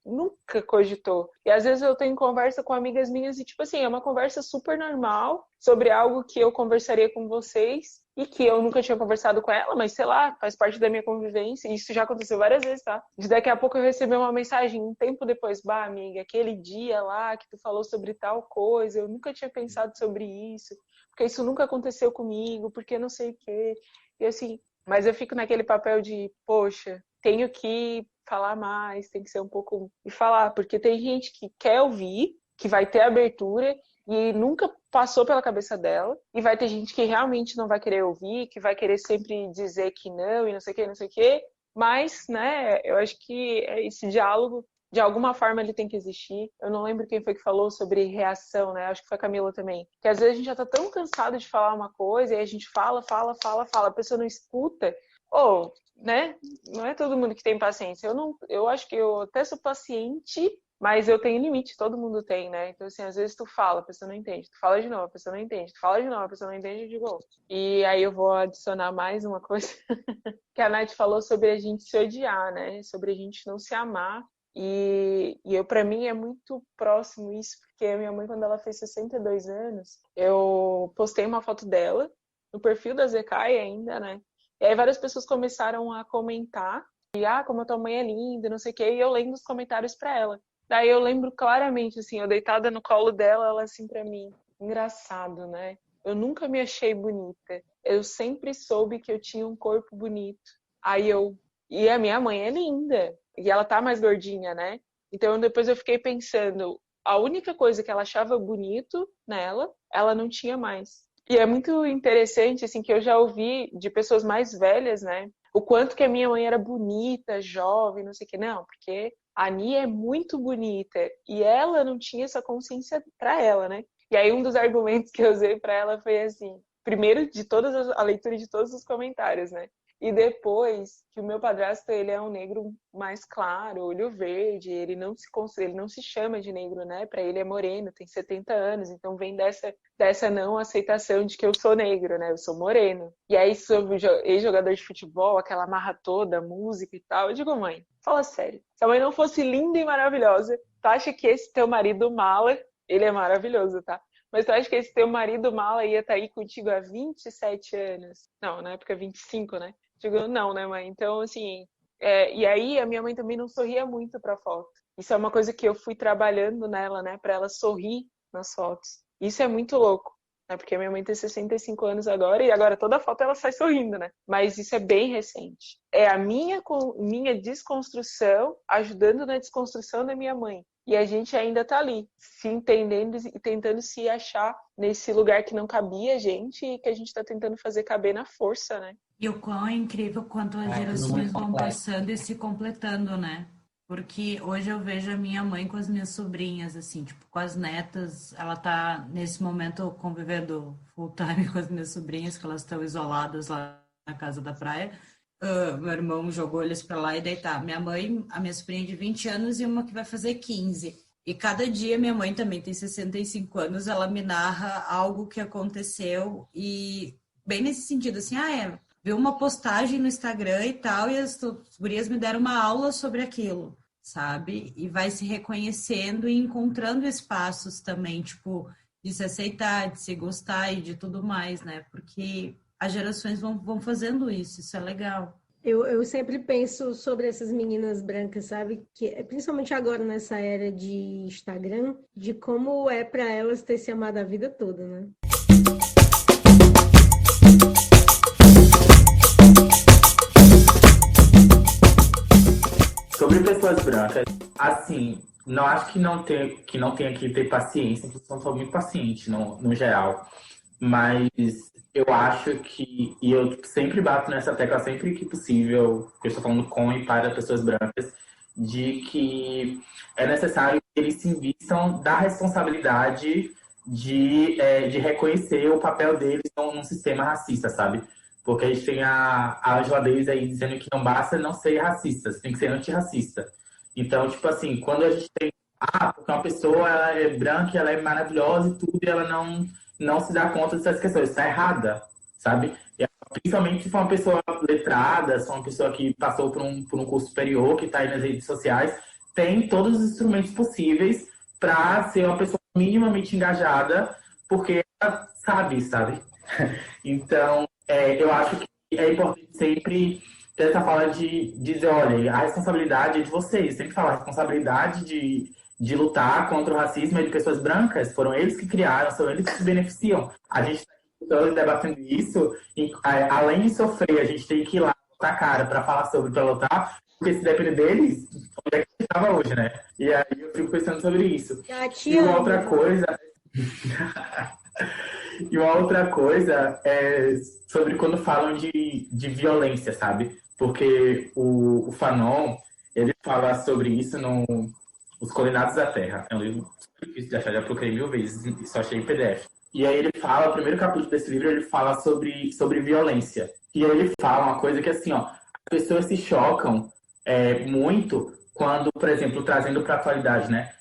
S2: nunca cogitou. E às vezes eu tenho conversa com amigas minhas e, tipo assim, é uma conversa super normal sobre algo que eu conversaria com vocês e que eu nunca tinha conversado com ela, mas sei lá, faz parte da minha convivência. E isso já aconteceu várias vezes, tá? De daqui a pouco eu recebi uma mensagem um tempo depois, bah, amiga, aquele dia lá que tu falou sobre tal coisa, eu nunca tinha pensado sobre isso, porque isso nunca aconteceu comigo, porque não sei o quê. E assim, mas eu fico naquele papel de, poxa, tenho que falar mais, tem que ser um pouco... E falar, porque tem gente que quer ouvir, que vai ter abertura e nunca passou pela cabeça dela. E vai ter gente que realmente não vai querer ouvir, que vai querer sempre dizer que não e não sei o que, não sei o que. Mas, né, eu acho que esse diálogo, de alguma forma, ele tem que existir. Eu não lembro quem foi que falou sobre reação, né? Acho que foi a Camila também. Que às vezes a gente já tá tão cansado de falar uma coisa e a gente fala, a pessoa não escuta. Ou, né? Não é todo mundo que tem paciência. Eu acho que eu até sou paciente, mas eu tenho limite, todo mundo tem, né? Então, assim, às vezes tu fala, a pessoa não entende. Tu fala de novo, a pessoa não entende. Tu fala de novo, a pessoa não entende, eu digo, "Oh." E aí eu vou adicionar mais uma coisa que a Nath falou sobre a gente se odiar, né? Sobre a gente não se amar. Para mim é muito próximo isso, porque a minha mãe, quando ela fez 62 anos, eu postei uma foto dela no perfil da Zekai ainda, né? E aí várias pessoas começaram a comentar, e como a tua mãe é linda, não sei o quê, e eu lendo os comentários pra ela. Daí eu lembro claramente, assim, eu deitada no colo dela, ela assim pra mim, engraçado, né? Eu nunca me achei bonita, eu sempre soube que eu tinha um corpo bonito. E a minha mãe é linda, e ela tá mais gordinha, né? Então depois eu fiquei pensando, a única coisa que ela achava bonito nela, ela não tinha mais. E é muito interessante, assim, que eu já ouvi de pessoas mais velhas, né? O quanto que a minha mãe era bonita, jovem, não sei o que. Não, porque a Nia é muito bonita e ela não tinha essa consciência pra ela, né? E aí um dos argumentos que eu usei pra ela foi assim, primeiro de a leitura de todos os comentários, né? E depois que o meu padrasto, ele é um negro mais claro, olho verde, ele não se chama de negro, né? Para ele é moreno, tem 70 anos, então vem dessa não aceitação de que eu sou negro, né? Eu sou moreno. E aí sobre ex-jogador de futebol, aquela marra toda, música e tal, eu digo, mãe, fala sério. Se a mãe não fosse linda e maravilhosa, tu acha que esse teu marido mala, ele é maravilhoso, tá? Mas tu acha que esse teu marido mala ia estar aí contigo há 27 anos? Não, na época 25, né? Digo, não, né, mãe? Então, assim... e aí, a minha mãe também não sorria muito pra foto. Isso é uma coisa que eu fui trabalhando nela, né? Pra ela sorrir nas fotos. Isso é muito louco, né? Porque a minha mãe tem 65 anos agora e agora toda foto ela sai sorrindo, né? Mas isso é bem recente. É a minha desconstrução ajudando na desconstrução da minha mãe. E a gente ainda tá ali, se entendendo e tentando se achar nesse lugar que não cabia a gente e que a gente tá tentando fazer caber na força, né?
S5: E o quão é incrível quanto as gerações vão passando e se completando, né? Porque hoje eu vejo a minha mãe com as minhas sobrinhas, assim, tipo, com as netas. Ela tá, nesse momento, convivendo full time com as minhas sobrinhas, que elas estão isoladas lá na casa da praia. Meu irmão jogou eles pra lá e deitar. Minha mãe, a minha sobrinha de 20 anos e uma que vai fazer 15. E cada dia, minha mãe também tem 65 anos, ela me narra algo que aconteceu e bem nesse sentido, assim, viu uma postagem no Instagram e tal, e as gurias me deram uma aula sobre aquilo, sabe? E vai se reconhecendo e encontrando espaços também, tipo, de se aceitar, de se gostar e de tudo mais, né? Porque as gerações vão fazendo isso é legal.
S4: Eu sempre penso sobre essas meninas brancas, sabe? Que principalmente agora nessa era de Instagram, de como é para elas ter se amado a vida toda, né?
S7: Sobre pessoas brancas, assim, não acho que não tenha que ter paciência, porque eu sou muito paciente no geral. Mas eu acho que, e eu sempre bato nessa tecla sempre que possível, que eu estou falando com e para pessoas brancas, de que é necessário que eles se invistam da responsabilidade de reconhecer o papel deles num sistema racista, sabe? Porque a gente tem a Angela Davis aí dizendo que não basta não ser racista, você tem que ser antirracista. Então, tipo assim, quando a gente tem, porque uma pessoa ela é branca, ela é maravilhosa e tudo, e ela não se dá conta dessas questões. Está errada, sabe? E, principalmente se for uma pessoa letrada, se for uma pessoa que passou por um curso superior, que está aí nas redes sociais, tem todos os instrumentos possíveis para ser uma pessoa minimamente engajada, porque ela sabe? Então, eu acho que é importante sempre ter essa fala de dizer, olha, a responsabilidade é de vocês. Sempre falar, a responsabilidade de lutar contra o racismo é de pessoas brancas, foram eles que criaram, são eles que se beneficiam. A gente está debatendo isso, e, além de sofrer, a gente tem que ir lá, botar a cara para falar sobre, para lutar, porque se depender deles, onde é que a gente estava hoje, né? E aí eu fico pensando sobre isso. E uma outra coisa... E uma outra coisa é sobre quando falam de violência, sabe? Porque o Fanon, ele fala sobre isso no Os Condenados da Terra. É um livro super difícil de achar, já procurei 1000 vezes e só achei em PDF. E aí ele fala, o primeiro capítulo desse livro, ele fala sobre violência. E aí ele fala uma coisa que, assim, ó, as pessoas se chocam muito quando, por exemplo, trazendo para a atualidade, né?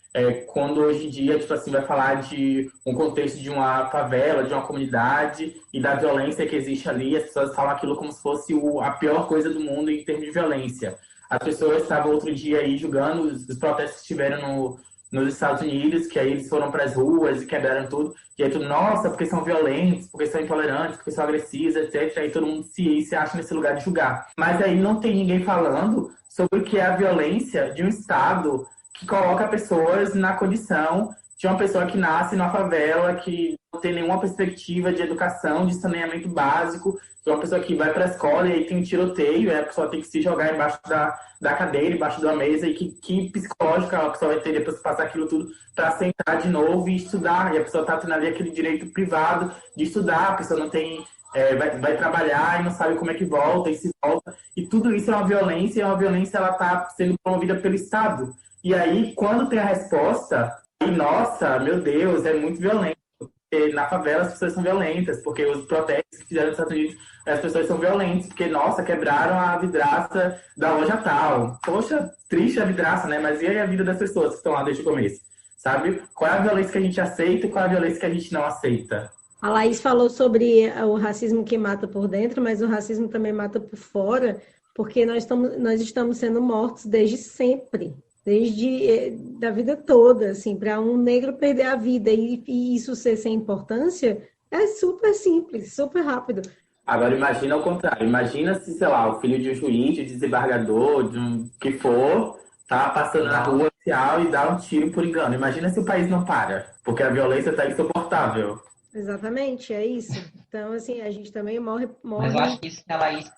S7: Quando hoje em dia, tipo assim, vai falar de um contexto de uma favela, de uma comunidade e da violência que existe ali, as pessoas falam aquilo como se fosse a pior coisa do mundo em termos de violência. As pessoas estavam outro dia aí julgando os protestos que tiveram nos Estados Unidos, que aí eles foram para as ruas e quebraram tudo, e aí tudo, nossa, porque são violentos, porque são intolerantes, porque são agressivos, etc. Aí todo mundo se acha nesse lugar de julgar. Mas aí não tem ninguém falando sobre o que é a violência de um Estado que coloca pessoas na condição de uma pessoa que nasce numa favela, que não tem nenhuma perspectiva de educação, de saneamento básico, que é uma pessoa que vai para a escola e aí tem um tiroteio, e a pessoa tem que se jogar embaixo da cadeira, embaixo de uma mesa, e que psicológica a pessoa vai ter depois de passar aquilo tudo para sentar de novo e estudar, e a pessoa está tendo ali aquele direito privado de estudar, a pessoa não tem... vai trabalhar e não sabe como é que volta, e se volta, e tudo isso é uma violência, e a violência ela está sendo promovida pelo Estado. E aí, quando tem a resposta, e nossa, meu Deus, é muito violento. Porque na favela as pessoas são violentas, porque os protestos que fizeram nos Estados Unidos, as pessoas são violentas, porque, nossa, quebraram a vidraça da loja tal. Poxa, triste a vidraça, né? Mas e aí a vida das pessoas que estão lá desde o começo? Sabe? Qual é a violência que a gente aceita e qual é a violência que a gente não aceita?
S4: A Laís falou sobre o racismo que mata por dentro, mas o racismo também mata por fora, porque nós estamos sendo mortos desde sempre. Desde da vida toda, assim, para um negro perder a vida e isso ser sem importância, é super simples, super rápido.
S7: Agora imagina ao contrário, imagina se, sei lá, o filho de um juiz, de desembargador, de um que for, tá passando na rua social e dá um tiro por engano. Imagina se o país não para, porque a violência tá insuportável.
S4: Exatamente, é isso. Então, assim, a gente também morre...
S3: Mas eu acho que isso que a Laís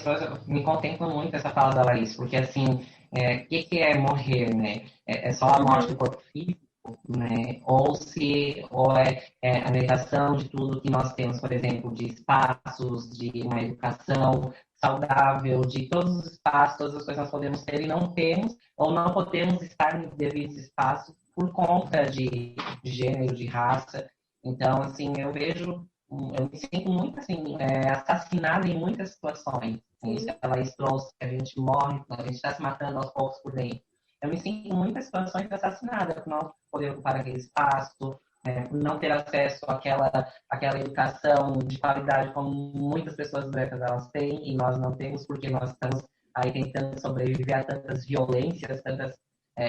S3: trouxe, me contempla muito essa fala da Laís, porque assim, o que é morrer, né? É só a morte do corpo físico, né? Ou é a negação de tudo que nós temos, por exemplo, de espaços, de uma educação saudável, de todos os espaços, todas as coisas que nós podemos ter e não temos, ou não podemos estar nos devidos espaços por conta de gênero, de raça. Então, assim, eu me sinto muito, assim, assassinada em muitas situações. Isso que ela trouxe, que a gente morre, a gente está se matando aos poucos por dentro. Eu me sinto em muitas situações assassinada por não poder ocupar aquele espaço, por não ter acesso àquela educação de qualidade como muitas pessoas brancas elas têm e nós não temos porque nós estamos aí tentando sobreviver a tantas violências,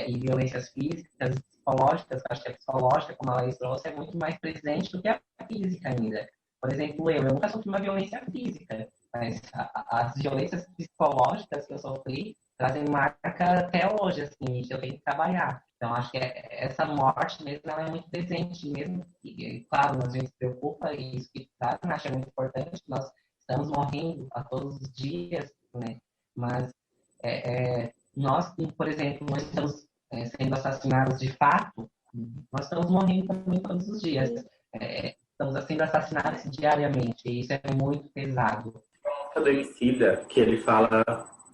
S3: e violências físicas, psicológicas. Acho que a psicológica, como a Laís trouxe, é muito mais presente do que a física ainda. Por exemplo, eu nunca sofri uma violência física, Mas as violências psicológicas que eu sofri trazem marca até hoje, assim, que eu tenho que trabalhar. Então, acho que essa morte mesmo, ela é muito presente mesmo. E, claro, a gente se preocupa e isso que tá, acho muito importante. Nós estamos morrendo a todos os dias, né? Mas nós, por exemplo, nós estamos sendo assassinados de fato, nós estamos morrendo também todos os dias. Estamos sendo assassinados diariamente, e isso é muito pesado.
S7: Do Emicida, que ele fala,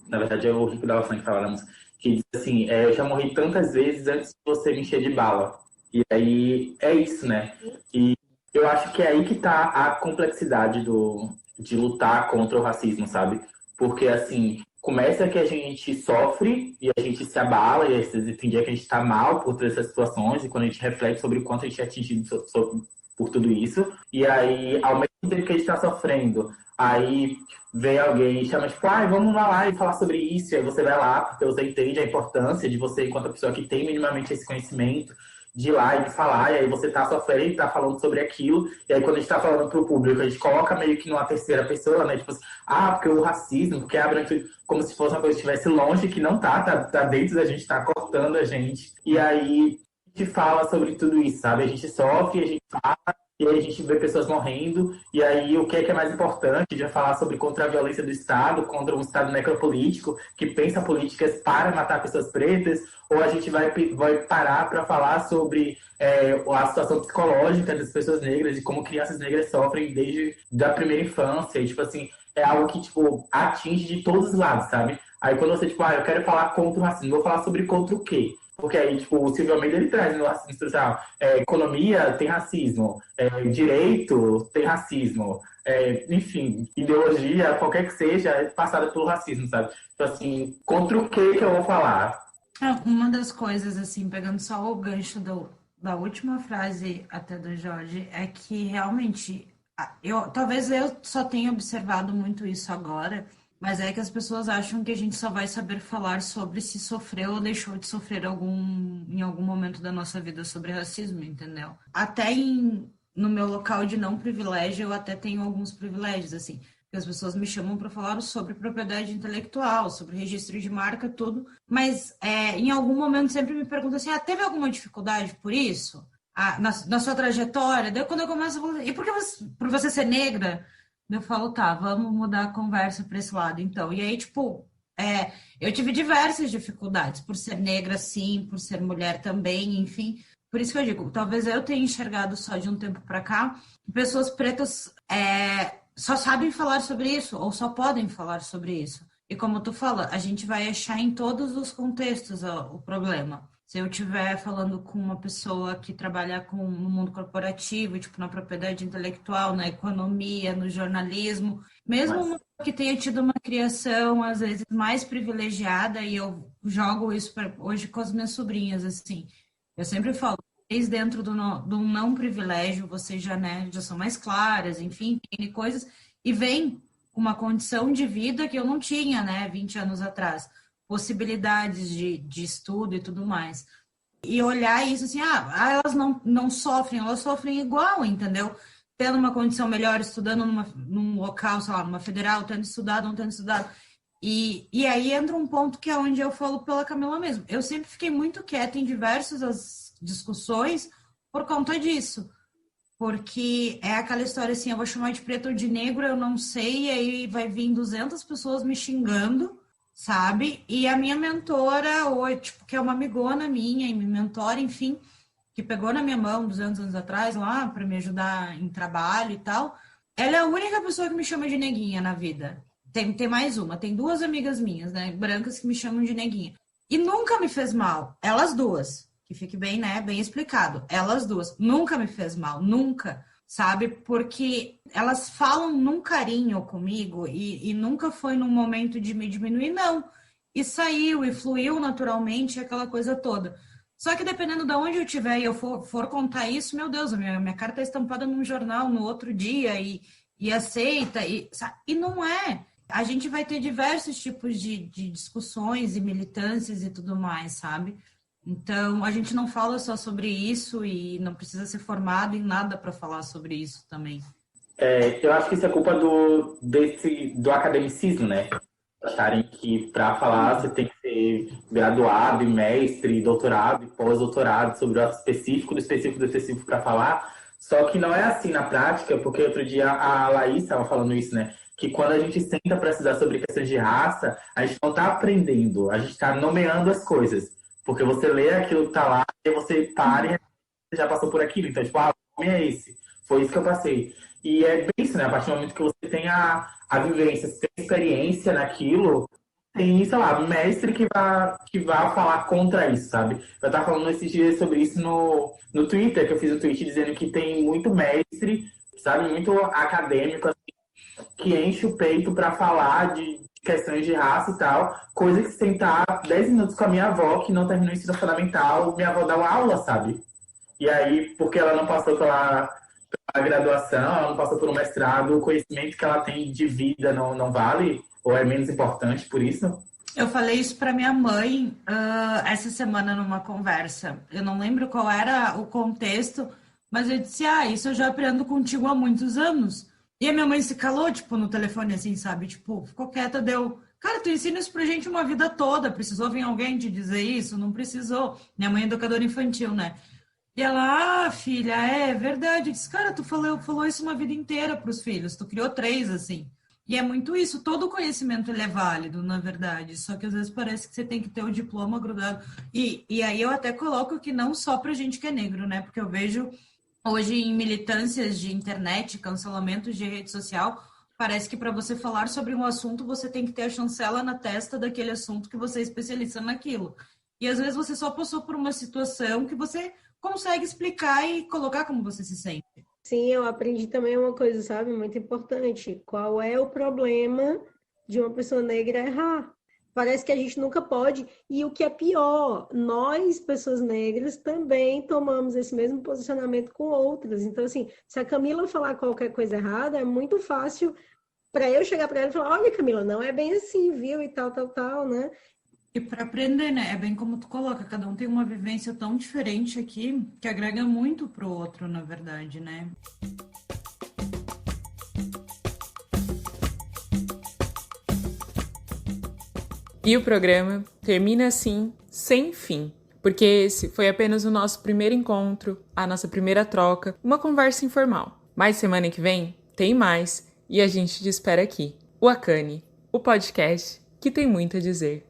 S7: na verdade é o Rico da Alçã que fala na música, que diz assim, eu já morri tantas vezes antes de você me encher de bala. E aí é isso, né? E eu acho que é aí que tá a complexidade de lutar contra o racismo, sabe? Porque assim, começa que a gente sofre e a gente se abala, e tem dia que a gente tá mal por todas essas situações, e quando a gente reflete sobre o quanto a gente é atingido por tudo isso, e aí, ao mesmo tempo que a gente tá sofrendo, aí vem alguém e chama, tipo, vamos lá e falar sobre isso. E aí você vai lá, porque você entende a importância de você, enquanto pessoa que tem minimamente esse conhecimento, de ir lá e de falar, e aí você tá sofrendo e tá falando sobre aquilo, e aí quando a gente tá falando pro público, a gente coloca meio que numa terceira pessoa, né, tipo assim, porque o racismo, porque a branquitude, como se fosse uma coisa que estivesse longe, que não tá dentro da gente, tá cortando a gente, e aí a gente fala sobre tudo isso, sabe, a gente sofre, a gente fala, e aí a gente vê pessoas morrendo, e aí o que é mais importante de falar sobre contra a violência do Estado, contra um Estado necropolítico, que pensa políticas para matar pessoas pretas, ou a gente vai parar para falar sobre a situação psicológica das pessoas negras e como crianças negras sofrem desde a primeira infância, e tipo assim, é algo que tipo, atinge de todos os lados, sabe? Aí quando você, tipo, eu quero falar contra o racismo, vou falar sobre contra o quê? Porque aí, tipo, o Silvio Almeida, ele traz no racismo estrutural. Economia tem racismo, direito tem racismo, enfim, ideologia, qualquer que seja, é passada pelo racismo, sabe? Então, assim, contra o que eu vou falar?
S5: Uma das coisas, assim, pegando só o gancho da última frase até do Jorge, é que realmente, talvez eu só tenha observado muito isso agora, mas é que as pessoas acham que a gente só vai saber falar sobre se sofreu ou deixou de sofrer em algum momento da nossa vida sobre racismo, entendeu? Até no meu local de não privilégio, eu até tenho alguns privilégios, assim, que as pessoas me chamam para falar sobre propriedade intelectual, sobre registro de marca, tudo, mas em algum momento sempre me perguntam assim, teve alguma dificuldade por isso? Na sua trajetória? Daí quando eu começo a falar, e por você ser negra? Eu falo, tá, vamos mudar a conversa para esse lado, então. E aí, tipo, eu tive diversas dificuldades, por ser negra, sim, por ser mulher também, enfim. Por isso que eu digo, talvez eu tenha enxergado só de um tempo para cá, pessoas pretas só sabem falar sobre isso, ou só podem falar sobre isso. E como tu fala, a gente vai achar em todos os contextos o problema. Se eu estiver falando com uma pessoa que trabalha no mundo corporativo, tipo na propriedade intelectual, na economia, no jornalismo, mesmo uma que tenha tido uma criação, às vezes, mais privilegiada, e eu jogo isso hoje com as minhas sobrinhas, assim. Eu sempre falo, vocês dentro do não privilégio, vocês já são mais claras, enfim, tem coisas, e vem uma condição de vida que eu não tinha, 20 anos atrás. Possibilidades de estudo e tudo mais. E olhar isso assim, elas não sofrem, elas sofrem igual, entendeu? Tendo uma condição melhor, estudando num local, sei lá, numa federal, tendo estudado, não tendo estudado. E aí entra um ponto que é onde eu falo pela Camila mesmo. Eu sempre fiquei muito quieta em diversas discussões por conta disso. Porque é aquela história assim, eu vou chamar de preto ou de negro, eu não sei, e aí vai vir 200 pessoas me xingando, sabe? E a minha mentora, hoje, tipo, que é uma amigona minha e me mentora, enfim, que pegou na minha mão 200 anos atrás lá para me ajudar em trabalho e tal, ela é a única pessoa que me chama de neguinha na vida. Tem mais uma, tem 2 amigas minhas, brancas que me chamam de neguinha. E nunca me fez mal, elas duas, que fique bem, bem explicado, elas duas, nunca me fez mal, nunca, sabe? Porque elas falam num carinho comigo e nunca foi num momento de me diminuir, não. E saiu e fluiu naturalmente aquela coisa toda. Só que dependendo de onde eu estiver e eu for contar isso, meu Deus, a minha cara tá estampada num jornal no outro dia e aceita, e não é. A gente vai ter diversos tipos de discussões e militâncias e tudo mais, sabe? Então, a gente não fala só sobre isso e não precisa ser formado em nada para falar sobre isso também.
S7: Eu acho que isso é culpa do academicismo, né? Acharem que para falar você tem que ser graduado, e mestre, doutorado e pós-doutorado sobre o assunto específico, do específico para falar. Só que não é assim na prática, porque outro dia a Laís estava falando isso, né? Que quando a gente senta para estudar sobre questões de raça, a gente não está aprendendo, a gente está nomeando as coisas. Porque você lê aquilo que está lá e você para e você já passou por aquilo. Então, tipo, o nome é esse. Foi isso que eu passei. E é bem isso, né? A partir do momento que você tem a vivência, você tem experiência naquilo, tem, sei lá, mestre que vai falar contra isso, sabe? Eu tava falando esses dias sobre isso no Twitter, que eu fiz um tweet dizendo que tem muito mestre, sabe? Muito acadêmico, assim, que enche o peito para falar de questões de raça e tal, coisa que se sentar 10 minutos com a minha avó, que não terminou o ensino fundamental, minha avó dá uma aula, sabe? E aí, porque ela não passou pela graduação, ela não passou por um mestrado, o conhecimento que ela tem de vida não vale? Ou é menos importante por isso?
S5: Eu falei isso para minha mãe essa semana numa conversa. Eu não lembro qual era o contexto, mas eu disse, isso eu já aprendo contigo há muitos anos. E a minha mãe se calou, tipo, no telefone, assim, sabe? Tipo, ficou quieta, deu... Cara, tu ensina isso pra gente uma vida toda. Precisou vir alguém te dizer isso? Não precisou. Minha mãe é educadora infantil, né? E ela, filha, é verdade. Eu disse, cara, tu falou isso uma vida inteira pros filhos. Tu criou 3, assim. E é muito isso. Todo conhecimento, ele é válido, na verdade. Só que às vezes parece que você tem que ter o diploma grudado. E aí eu até coloco que não só pra gente que é negro, né? Porque eu vejo hoje em militâncias de internet, cancelamentos de rede social, parece que para você falar sobre um assunto, você tem que ter a chancela na testa daquele assunto que você é especialista naquilo. E às vezes você só passou por uma situação que você consegue explicar e colocar como você se sente.
S4: Sim, eu aprendi também uma coisa, sabe, muito importante. Qual é o problema de uma pessoa negra errar? Parece que a gente nunca pode. E o que é pior, nós, pessoas negras, também tomamos esse mesmo posicionamento com outras. Então, assim, se a Camila falar qualquer coisa errada, é muito fácil para eu chegar para ela e falar, olha, Camila, não é bem assim, viu? E tal, né?
S5: E para aprender, né? É bem como tu coloca, cada um tem uma vivência tão diferente aqui que agrega muito pro outro, na verdade, né?
S1: E o programa termina assim, sem fim, porque esse foi apenas o nosso primeiro encontro, a nossa primeira troca, uma conversa informal. Mas semana que vem tem mais e a gente te espera aqui. O Akane, o podcast que tem muito a dizer.